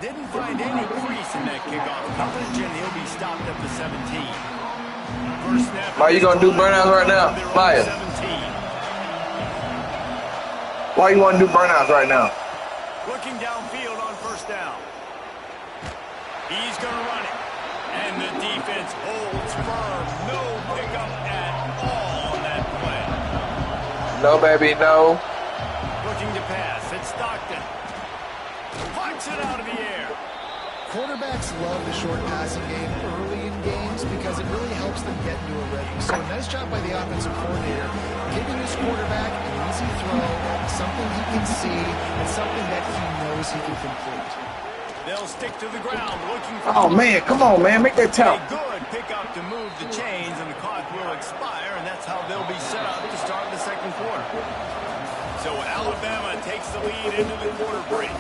Didn't find any crease in that kickoff coverage, and he'll be stopped at the 17. First snap. Why you going to do burnouts right now? Maya. Why you want to do burnouts right now? Looking downfield on 1st down. He's going to run it. And the defense holds firm. No pickup at all on that play. No, baby, no. Looking to pass. It's Stockton. Punch it out of the air. Quarterbacks love the short passing game early in games because it really helps them get into a rhythm. So nice job by the offensive coordinator, giving his quarterback an easy throw, something he can see, and something that he knows he can complete. They'll stick to the ground looking for... Oh, man, come on, man. Make that tell. A good pickup to move the chains, and the clock will expire, and that's how they'll be set up to start the second quarter. So Alabama takes the lead into the quarter break.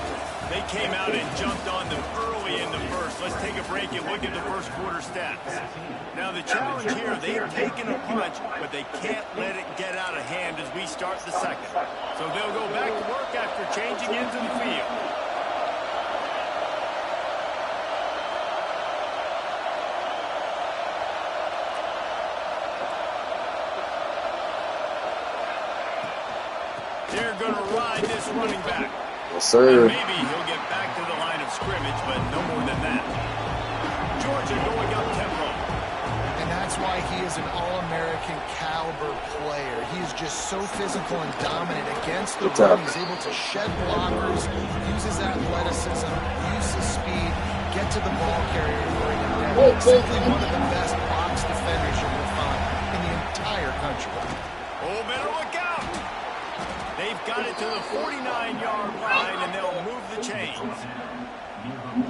They came out and jumped on them early in the first. Let's take a break and look at the first quarter stats. Now, the challenge here, they've taken a punch, but they can't let it get out of hand as we start the second. So they'll go back to work after changing into the field. They're going to ride this running back. Yes, sir. Maybe he'll get back to the line of scrimmage, but no more than that. Georgia going up tempo. And that's why he is an All-American caliber player. He is just so physical and dominant against the run. He's able to shed blockers, use his athleticism, use his speed, get to the ball carrier and bring him down. He's simply one of the best box defenders you're going to find in the entire country. Oh, better look out! They've got it to the 49-yard line, and they'll move the chains.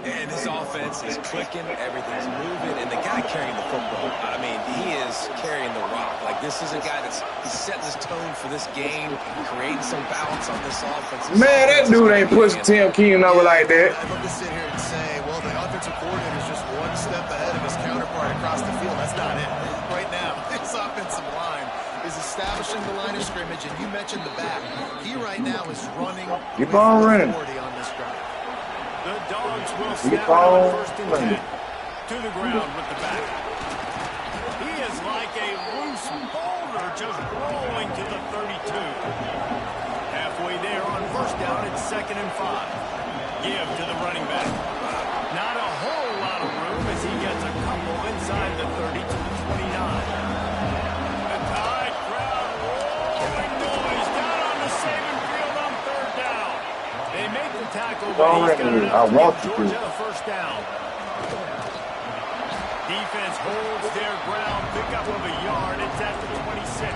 And this offense is clicking, everything's moving, and the guy carrying the football, I mean, he is carrying the rock. Like, this is a guy that's setting his tone for this game, creating some balance on this offense. Man, that dude ain't pushing Tim Keenan over like that. I'd love to sit here and say, well, the offensive coordinator is just one step ahead of his counterpart across the field. That's not it. Right now, this offensive line is establishing the line of scrimmage, and you mentioned the back. He right now is running Keep on running. on this drive. The Dogs will snap it on first and 10. To the ground with the back. He is like a loose boulder just rolling to the 32. Halfway there on first down, it's 2nd and 5. Give to the running back. Not a whole lot of room as he gets a couple inside the 30 to the 29. The Tide crowd rolling noise down on the saving field on 3rd down. They make the tackle, but he's got enough to give Georgia a first down. Defense holds their ground, pickup of a yard. It's at the 26.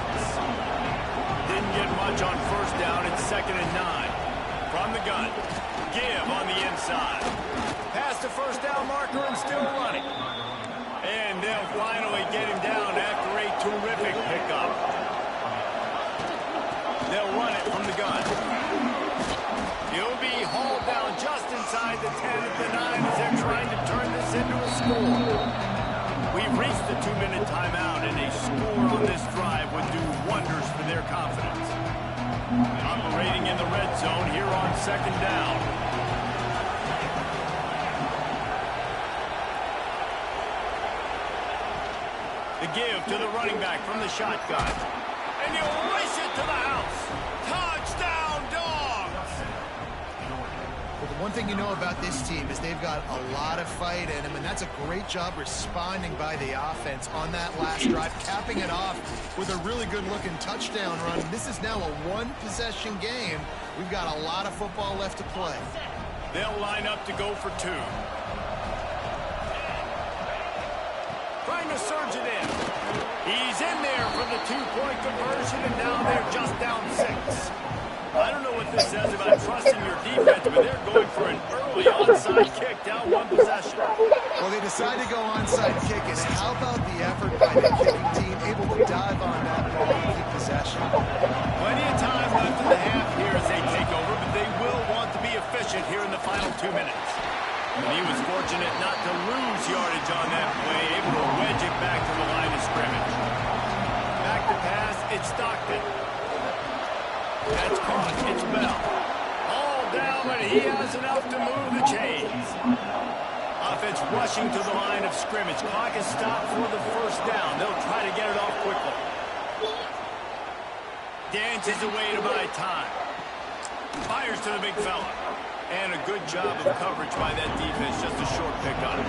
Didn't get much on first down. It's 2nd and 9. From the gun, Give on the inside. Past the first down marker and still running. And they'll finally get him down after a terrific pickup. They'll run it from the gun. He'll be hauled down just inside the 10 at the 9 as they're trying to turn this into a score. We've reached the 2-minute timeout, and a score on this drive would do wonders for their confidence. Operating in the red zone here on 2nd down. The give to the running back from the shotgun. And he'll race it to the house. Touchdown, Dogs! Well, the one thing you know about this team is they've got a lot of fight in them, and that's a great job responding by the offense on that last drive, capping it off with a really good-looking touchdown run. This is now a one-possession game. We've got a lot of football left to play. They'll line up to go for 2. Trying to surge it in. He's in there for the 2-point conversion, and now they're just down 6. I don't know what this says about trusting your defense, but they're going for an early onside kick down 1 possession. Well, they decide to go onside kick, and how about the effort by the kicking team, able to dive on that ball and keep possession? Plenty of time left in the half here as they take over, but they will want to be efficient here in the final 2 minutes. And he was fortunate not to lose yardage on that play, able to wedge it back to the line of scrimmage. Back to pass, it's Stockton. That's caught, it's Bell. All down, but he has enough to move the chains. Offense rushing to the line of scrimmage. Clock is stopped for the first down. They'll try to get it off quickly. Dances away to buy time. Fires to the big fella. And a good job of coverage by that defense. Just a short pick on it.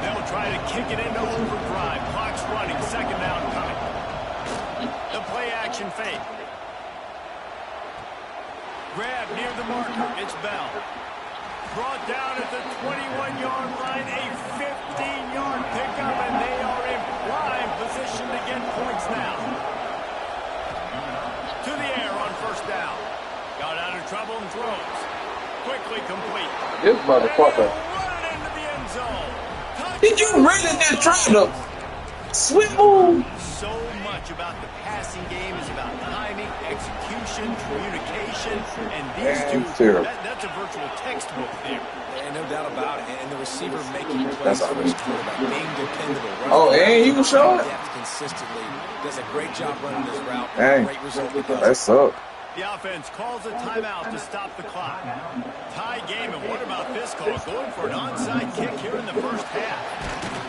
They'll try to kick it into overdrive. Clock's running. 2nd down coming. The play action fake. Grab near the marker. It's Bell. Brought down at the 21-yard line, a 15-yard pickup, and they are in prime position to get points now. To the air on first down. Got out of trouble and throws. Quickly complete. This motherfucker. Run it into the end zone. Did you really just try to swivel? So much about the passing game is about timing, execution, communication, and these two, that's a virtual textbook there. And no doubt about it. And the receiver making plays for his quarterback, being dependable. Oh, and you can show it? Consistently. Does a great job running this route. Dang. Great result because That's up. The offense calls a timeout to stop the clock. Tie game, and what about this call? Going for an onside kick here in the first half.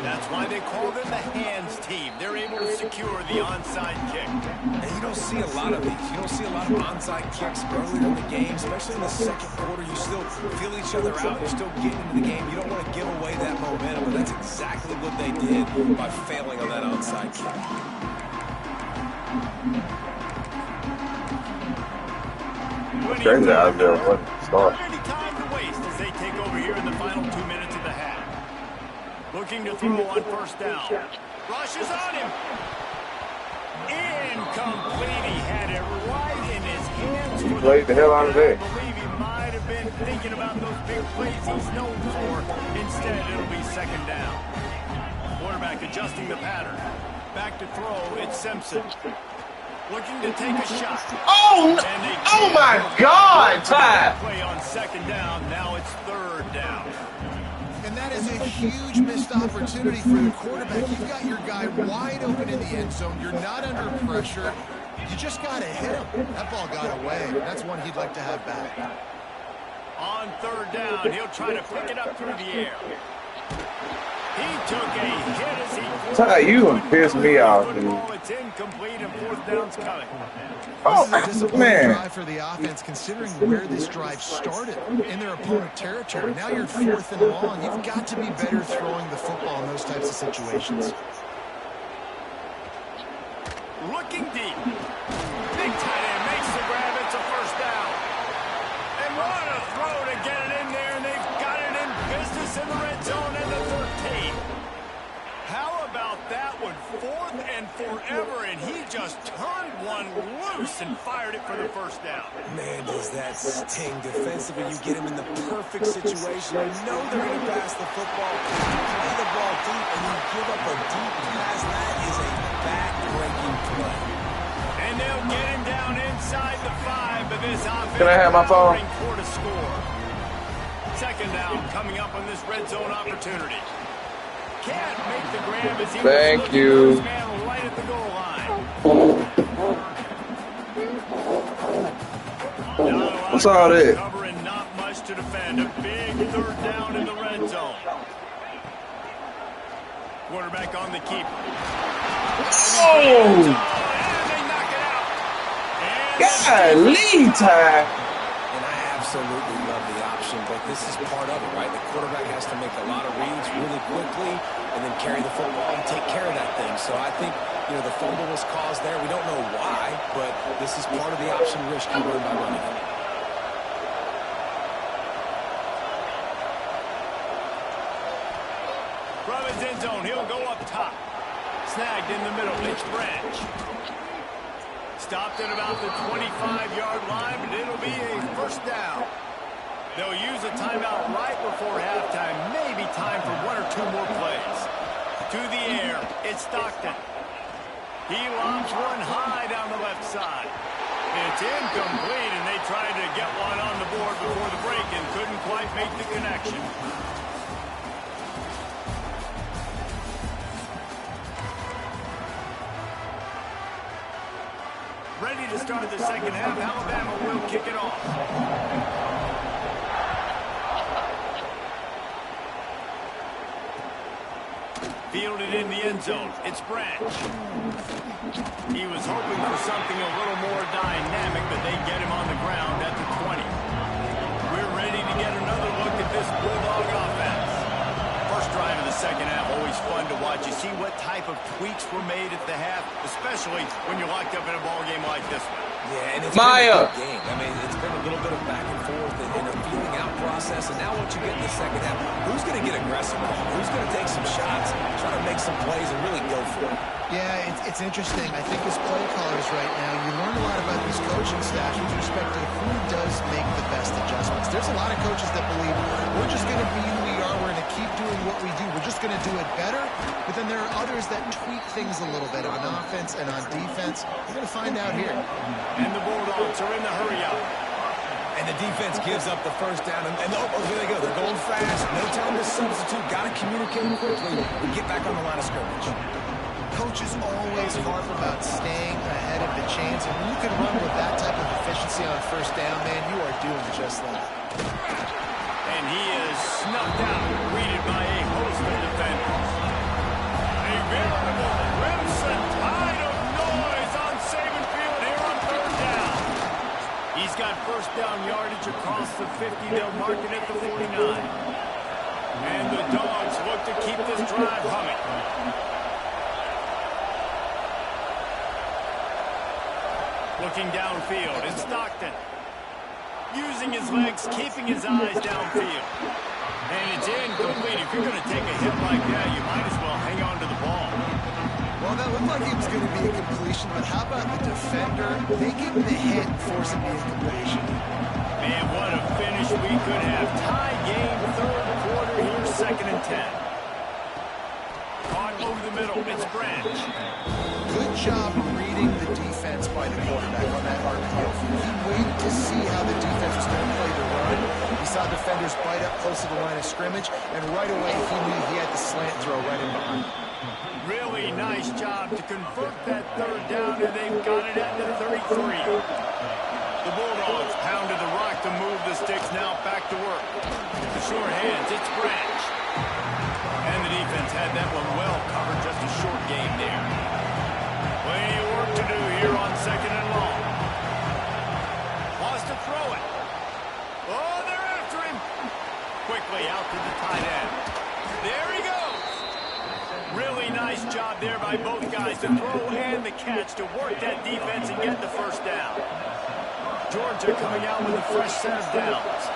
That's why they call them the hands team. They're able to secure the onside kick. And you don't see a lot of these. You don't see a lot of onside kicks earlier in the game, especially in the second quarter. You still feel each other out. You're still getting into the game. You don't want to give away that momentum, but that's exactly what they did by failing on that onside kick. Crazy out there. What start? Any time to waste as they take over here in the final 2 minutes of the half. Looking to throw on first down. Rushes on him. Incomplete. He had it right in his hands. He played the hell out of it. I believe he might have been thinking about those big plays he's known for. Instead, it'll be second down. Quarterback adjusting the pattern. Back to throw. It's Simpson. Looking to take a shot. Oh, no. Oh my God, Ty. Play on second down. Now it's third down. And that is a huge missed opportunity for the quarterback. You've got your guy wide open in the end zone. You're not under pressure. You just got to hit him. That ball got away. That's one he'd like to have back. On third down, he'll try to pick it up through the air. He took a hit as he... Ty, you gonna piss me off, dude. It's incomplete and fourth down's coming. Oh, this is a disappointing man. drive for the offense, considering where this drive started in their opponent territory. Now you're fourth and long. You've got to be better throwing the football in those types of situations. Looking deep. Big tight end makes the grab. It's a first down. And what a throw to get it in there. And they've got it in business in the red zone and the 13. How about that one? Fourth and forever. And he just turned one loose and fired it for the first down. Man, does that sting defensively. You get him in the perfect situation. You know they're going to pass the football. You play the ball deep, and you give up a deep pass. That is a back-breaking play. And they'll get him down inside the 5, but this offense Can I have my phone? for to score. Second down coming up on this red zone opportunity. Can't make the grab as he Thank you. was man right at the goal line. What's all that? Cover and not much to defend. A big third down in the red zone. Quarterback on the keeper. Oh! And they knock it out. Golly, Ty. And I absolutely love the option, but this is part of it, right? The quarterback has to make a lot of reads really quickly and then carry the football and take care of that thing. So I think, you know, the fumble was caused there. We don't know why, but this is part of the option risk you run by running it. From his end zone, he'll go up top. Snagged in the middle. It's Branch. Stopped at about the 25-yard line, but it'll be a first down. They'll use a timeout right before halftime. Maybe time for one or two more plays. To the air, it's Stockton. He lobs one high down the left side. It's incomplete, and they tried to get one on the board before the break and couldn't quite make the connection. Ready to start the second half. Alabama will kick it off. Fielded in the end zone. It's Branch. He was hoping for something a little more dynamic, but they get him on the ground at the 20. We're ready to get another look at this Bulldog offense. First drive of the second half, always fun to watch. You see what type of tweaks were made at the half, especially when you're locked up in a ball game like this one. Yeah, and it's been a good game. I mean, it's been a little bit of back and forth and a feeling out process. success, and now what you get in the second half, who's going to get aggressive? Who's going to take some shots, try to make some plays, and really go for it? Yeah, it's interesting. I think as play callers right now, you learn a lot about these coaching staffs with respect to who does make the best adjustments. There's a lot of coaches that believe we're just going to be who we are. We're going to keep doing what we do. We're just going to do it better. But then there are others that tweak things a little bit on offense and on defense. We're going to find out here. And the Bulldogs are in the hurry up. And the defense gives up the first down. And oh, here they go. They're going fast. No time to substitute. Got to communicate quickly and get back on the line of scrimmage. Coaches always harp about staying ahead of the chains, and when you can run with that type of efficiency on first down, man, you are doing just that. And he is snuffed out, greeted by a host of defenders. A veritable crimson tide of noise on Saban Field here on third down. He's got first down yardage across the 50. They'll mark it at the 49. And the Dogs look to keep this drive humming. Looking downfield, it's Stockton. Using his legs, keeping his eyes downfield. And it's incomplete. If you're going to take a hit like that, you might as well hang on to the ball. Well, that looked like it was going to be a completion, but how about the defender making the hit and forcing the incompletion? Man, what a finish we could have. Tie game, third quarter here, 2nd and 10. Caught over the middle, it's Branch. Good job reading the defense by the quarterback on that RPO. He waited to see how the defense was going to play the run. He saw defenders bite up close to the line of scrimmage, and right away he knew he had the slant throw right in behind. Really nice job to convert that third down, and they've got it at the 33. The Bulldogs pounded the rock to move the sticks, now back to work. The short hands, it's Branch. And the defense had that one well covered, just a short game there. Plenty of work to do here on 2nd and long. Wants to throw it. Oh, they're after him. Quickly out to the tight end. There he goes. Really nice job there by both guys, the throw and the catch, to work that defense and get the first down. Georgia coming out with a fresh set of downs.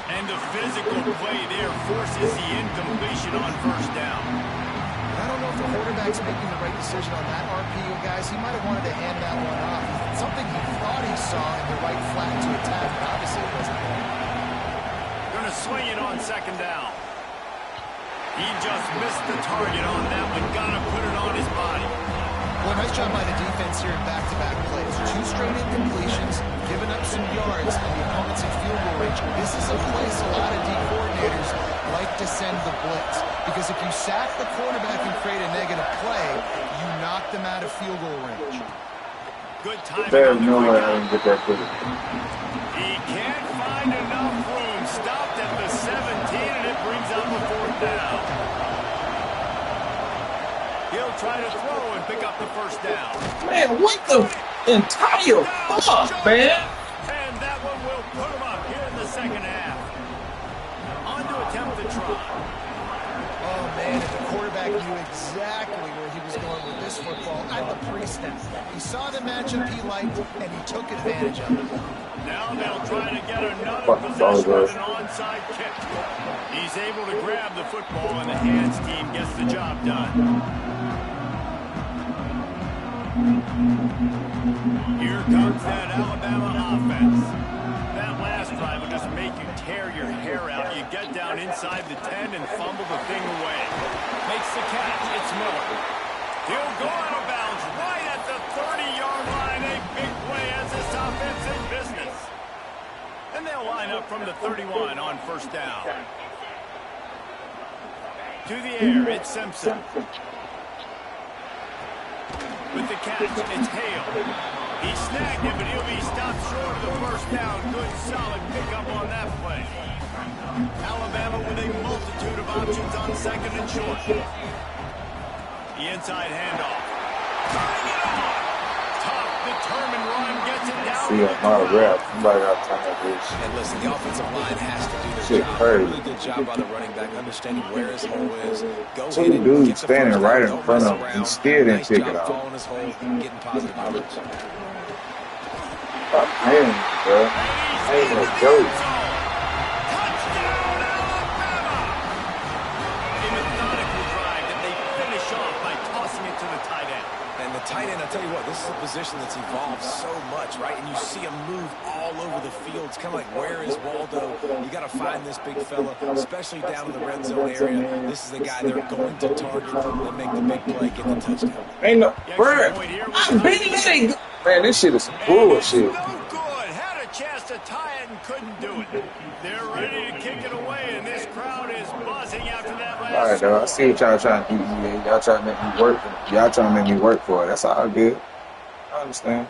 And the physical play there forces the incompletion on first down. I don't know if the quarterback's making the right decision on that RPO, guys. He might have wanted to hand that one off. Something he thought he saw in the right flat to attack, but obviously it wasn't there. Going to swing it on 2nd down. He just missed the target on that one. Got to put it on his body. Well, nice job by the defense here in back-to-back plays. 2 straight incompletions, giving up some yards, and the opponent's in field goal range. This is a place a lot of D coordinators like to send the blitz, because if you sack the quarterback and create a negative play, you knock them out of field goal range. Good time. There's no way I can get that footage. He can't find enough room. Stopped at the 17, and it brings up a 4th down. He'll try to throw and pick up the first down. Man, what the entire fuck, man? And that one will put him up here in the 2nd half. On to attempt the try. Oh, man, and the quarterback knew exactly where he was going with this football at the pre-snap. He saw the matchup he liked, and he took advantage of it. Now they'll try to get another possession with an onside kick. He's able to grab the football, and the hands team gets the job done. Here comes that Alabama offense. That last drive will just make you tear your hair out. You get down inside the 10 and fumble the thing away. Makes the catch. It's Miller. He'll go out of bounds right at the 30-yard line. A big play as this offense in business. And they'll line up from the 31 on first down. To the air, it's Simpson. With the catch, it's Hale. He snagged him, but he'll be stopped short of the first down. Good, solid pickup on that play. Alabama with a multitude of options on 2nd and short. The inside handoff. Turning it on. Tough determined run gets it down. See, I'm not a rap. Somebody got time to do this. And listen, the offensive line has to do their Shit job. crazy. Really good job by the running back, understanding where his hole is. Go Two hit it, dudes get the standing first right down, in don't front mess of him around. and still didn't Nice pick it job off. following his hole, getting positive yards. Stop playing, bro. I ain't no joke. Touchdown, Alabama! A methodical drive that they finish off by tossing it to the tight end. And the tight end, I tell you what, this is a position that's evolved so much, right? And you see him move all over the field. It's kind of like, where is Waldo? You got to find this big fella, especially down in the red zone area. This is the guy they're going to target and make the big play, get the touchdown. Ain't no, bro. I'm beating it. Man, this shit is some bullshit. No good. Had a chance to tie it and couldn't do it. They're ready to kick it away, and this crowd is buzzing after that last All right, though. I see what y'all trying to do. Y'all trying to make me work. Y'all trying to make me work for it. That's all good. I understand.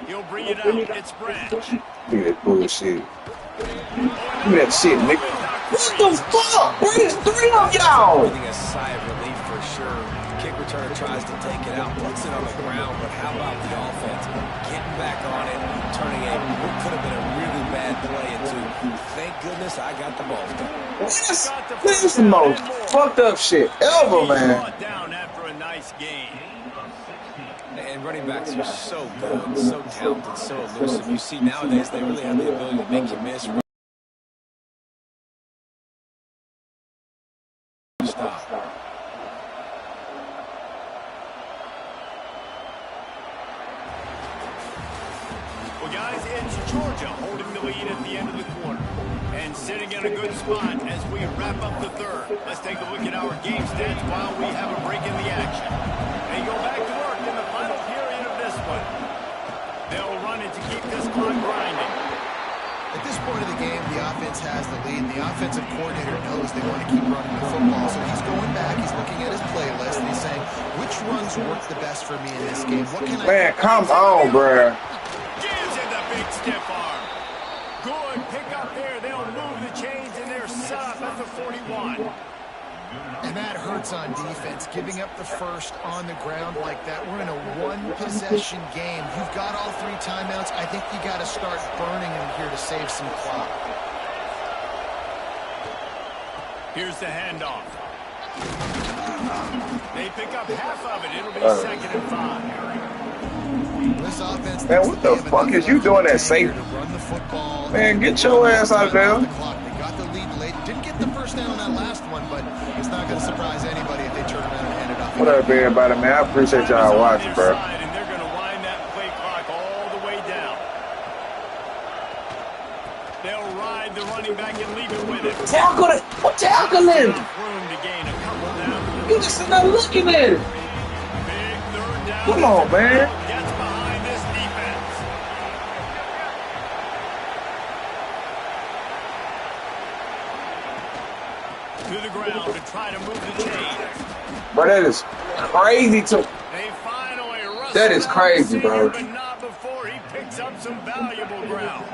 He'll bring it out. It's Branch. Look at that bullshit. Look at that shit, nigga. What the fuck? Where's three of y'all? Breathing a sigh of relief for sure. Kick returner tries to take it out, puts it on the ground, but how about the offense? Getting back on it, turning what could have been a really bad play into, thank goodness I got the ball. This is the most fucked up shit ever, man. Down after a nice game. And running backs are so good, so talented, so elusive. You see nowadays they really have the ability to make you miss. Stop. Well, guys, it's Georgia holding the lead at the end of the quarter. And sitting in a good spot as we wrap up the third. Let's take a look at our game stats while we have a break in the action. They go back to work in the final period of this one. They'll run it to keep this clock grinding. At this point of the game, the offense has the lead. The offensive coordinator knows they want to keep running the football. So he's going back, he's looking at his playlist, and he's saying, which runs work the best for me in this game? What can Man, come on, bruh. Gives him the big stiff arm. Good pick up there. They'll move the chains, and they're set up at the 41. And that hurts on defense, giving up the first on the ground like that. We're in a one-possession game. You've got all three timeouts. I think you got to start burning them here to save some clock. Here's the handoff. They pick up half of it. It'll be 2nd and 5. This offense, Man, what the fuck is you doing at safety? Man, get your ass out of there. They got the lead late. Didn't get the first down on that last one, but it's not going to surprise anybody if they turn around and hand it off. What up, everybody, man? I appreciate y'all watching, bro. And they're going to wind that play clock all the way down. They'll ride the running back and leave it with it. Tackle it. What tackling? Room to gain a couple down. You just not looking at it. Big 3rd down. Come on, man. Gets behind this defense. To the ground to try to move the chains. Bro, that is crazy to. They finally That is crazy, bro. but not before he picks up some valuable ground.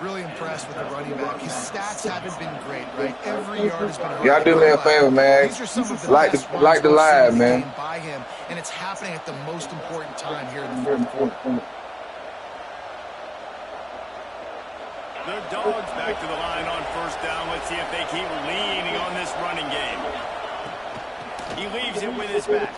Really impressed with the running back. His stats haven't been great, right? Every yard has been. Y'all do me a favor, man. These are some of the Like best the live, runs man. by him, and it's happening at the most important time here in the 4th quarter. The Dogs back to the line on 1st down. Let's see if they keep leaning on this running game. He leaves it with his back.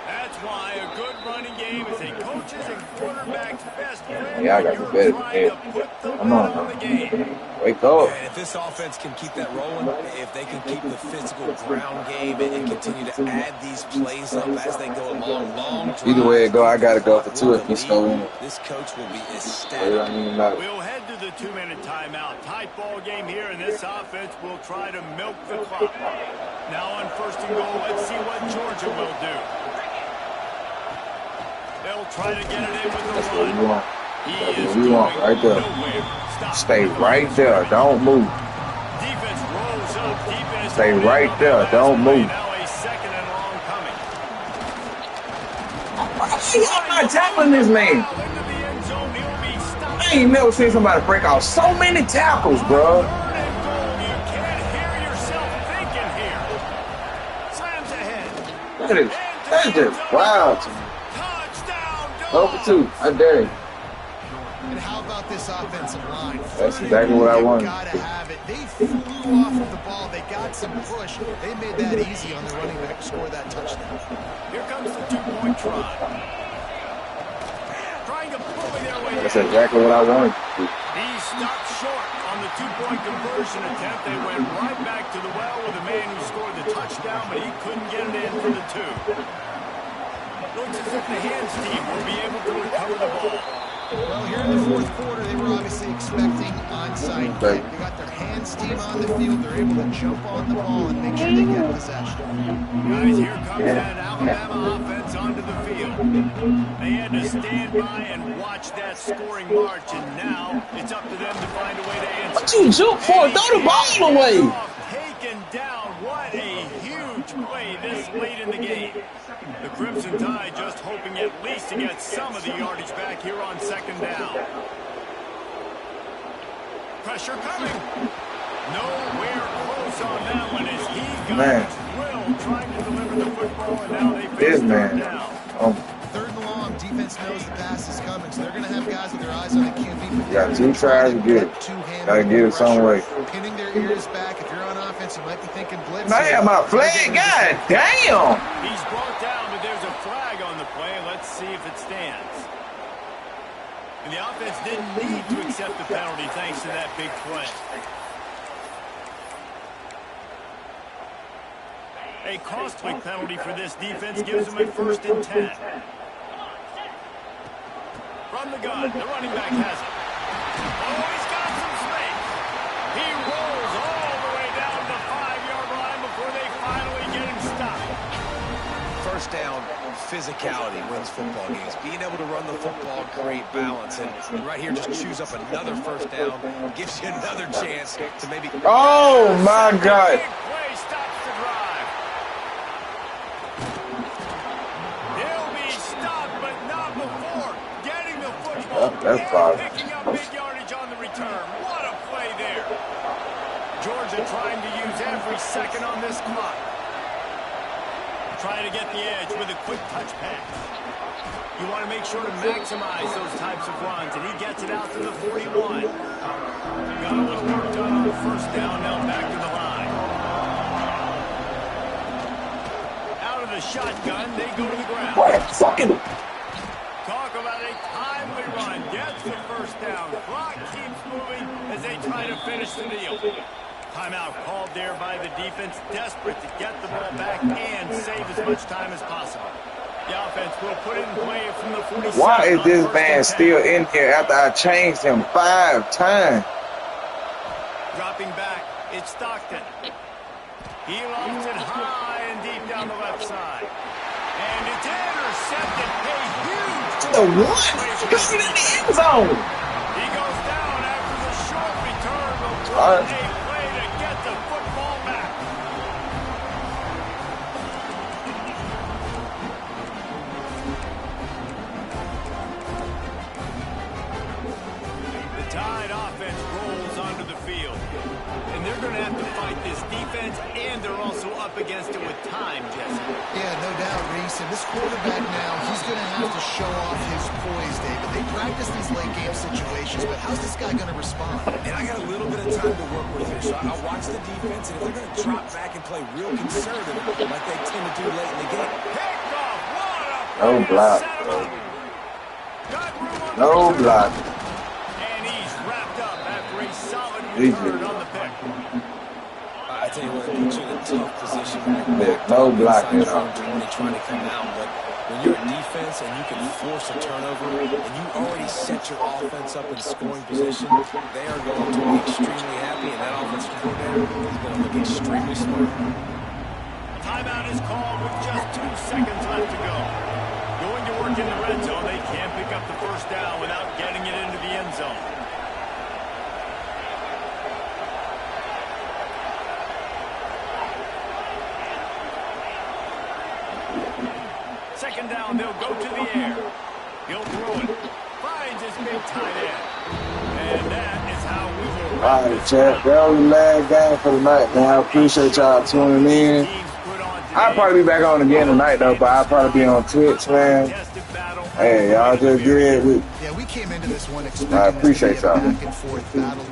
That's why a good running game is a coach's and quarterback's best friend. Yeah, I got the better than that. Come on, the game. Wake up. And if this offense can keep that rolling, if they can keep the physical ground game and continue to add these plays up as they go along, long drives, Either way it go, I gotta go for 2 if he's going. this coach will be I ecstatic. mean, like, We'll head to the 2-minute timeout. Tight ball game here, and this offense will try to milk the clock. Now on 1st and goal, let's see what Georgia will do. They'll try to get it in with the that's what run. we want. He That's is what we want, right there. nowhere. Stop. Stay right there. Don't move. Defense rolls up deep in his Stay own right end. there. Don't move. Now a 2nd and long coming. I'm not tackling this man. Into the end zone, he'll be stopped. I ain't never seen somebody break out so many tackles, bro. 3rd and goal. You can't hear yourself thinking here. Slams ahead. Look at this That's just wild to me. Go for 2. I dare you. And how about this offensive line? That's exactly what I wanted. Gotta have it. They flew off of the ball. They got some push. They made that easy on the running back to score that touchdown. Here comes the 2-point try. Trying to bully their way. That's exactly what I wanted. He stopped short on the 2-point conversion attempt. They went right back to the well with the man who scored the touchdown, but he couldn't get it in for the 2. Looks as if the hands team will be able to recover the ball. Well, here in the fourth quarter, they were obviously expecting onside kick. They got their hands team on the field. They're able to jump on the ball and make sure they get possession. Guys, here comes that Alabama offense onto the field. They had to stand by and watch that scoring march, and now it's up to them to find a way to answer. What you jump for? Throw the ball away. Taken down. What a huge play this late in the game. The Crimson Tide just hoping at least to get some of the yardage back here on 2nd down. Pressure coming. Nowhere close on that one as he got his will trying to deliver the football, and now they face third down. 3rd and long, defense knows the pass is coming, so they're going to have guys with their eyes on the QB. Got 2 tries to get it. Got to get it some way. Pinning their ears back. If you're on offense, you might be thinking blitz. I have my flag. God damn. He's brought down, but there's a flag on the play. Let's see if it stands. And the offense didn't need to accept the penalty thanks to that big play. A costly penalty for this defense gives them a 1st and 10. From the gun, the running back has it. Oh, he's got some space. He rolls all the way down the 5-yard line before they finally get him stopped. First down, physicality wins football games. Being able to run the football, create balance, and right here just choose up another 1st down, gives you another chance to maybe... Oh, my God. Big play stops the drive. He'll be stopped, but not before getting the football That's and picking up big yardage on the return. What a play there. Georgia trying to use every second on this clock. Trying to get the edge with a quick touch pass. You want to make sure to maximize those types of runs, and he gets it out to the 41. Got a little work done on the 1st down, now back to the line. Out of the shotgun, they go to the ground. What? Fucking. Talk about a timely run. Gets the 1st down. Clock keeps moving as they try to finish the deal. Timeout called there by the defense, desperate to get the ball back and save as much time as possible. The offense will put it in play from the 47. Why is this man still in here after I changed him 5 times? Dropping back, it's Stockton. He lofts it high and deep down the left side. And it's intercepted. A huge The what? He's in the end zone. He goes down after the short return. But All what right. a play to get the football back. The Tide offense rolls onto the field. And they're going to have to fight this defense, and they're also up against it with time, Jesse. Yeah, no doubt, Reese. And this quarterback now, he's going to have to show off his poise, David. They practice these late-game situations, but how's this guy going to respond? And I got a little bit of time to work with here, so I'll watch the defense, and if they're going to drop back and play real conservative like they tend to do late in the game. Picked off. What a No play to block. set him up. Got room on the No return. block. And he's wrapped up after a solid Easy. return on the pick. I tell you what, it puts you in a tough position. There's no blocking. Trying to come out, but when you're a defense and you can force a turnover and you already set your offense up in scoring position, they are going to be extremely happy, and that offensive coordinator is going to look extremely smart. Timeout is called with just 2 seconds left to go. Going to work in the red zone. They can't pick up the 1st down without getting it into the end zone. Second down, they'll go to the air. He'll throw it. Finds his big tight end. And that is how we will All right, Chad. That was the last game for the night, man. I appreciate y'all tuning in. teams put on I'll probably be back on again tonight, though, but I'll probably be on Twitch, man. Hey, y'all just get in with. Yeah, we came into this one expecting I appreciate this to be a y'all. back and forth battle.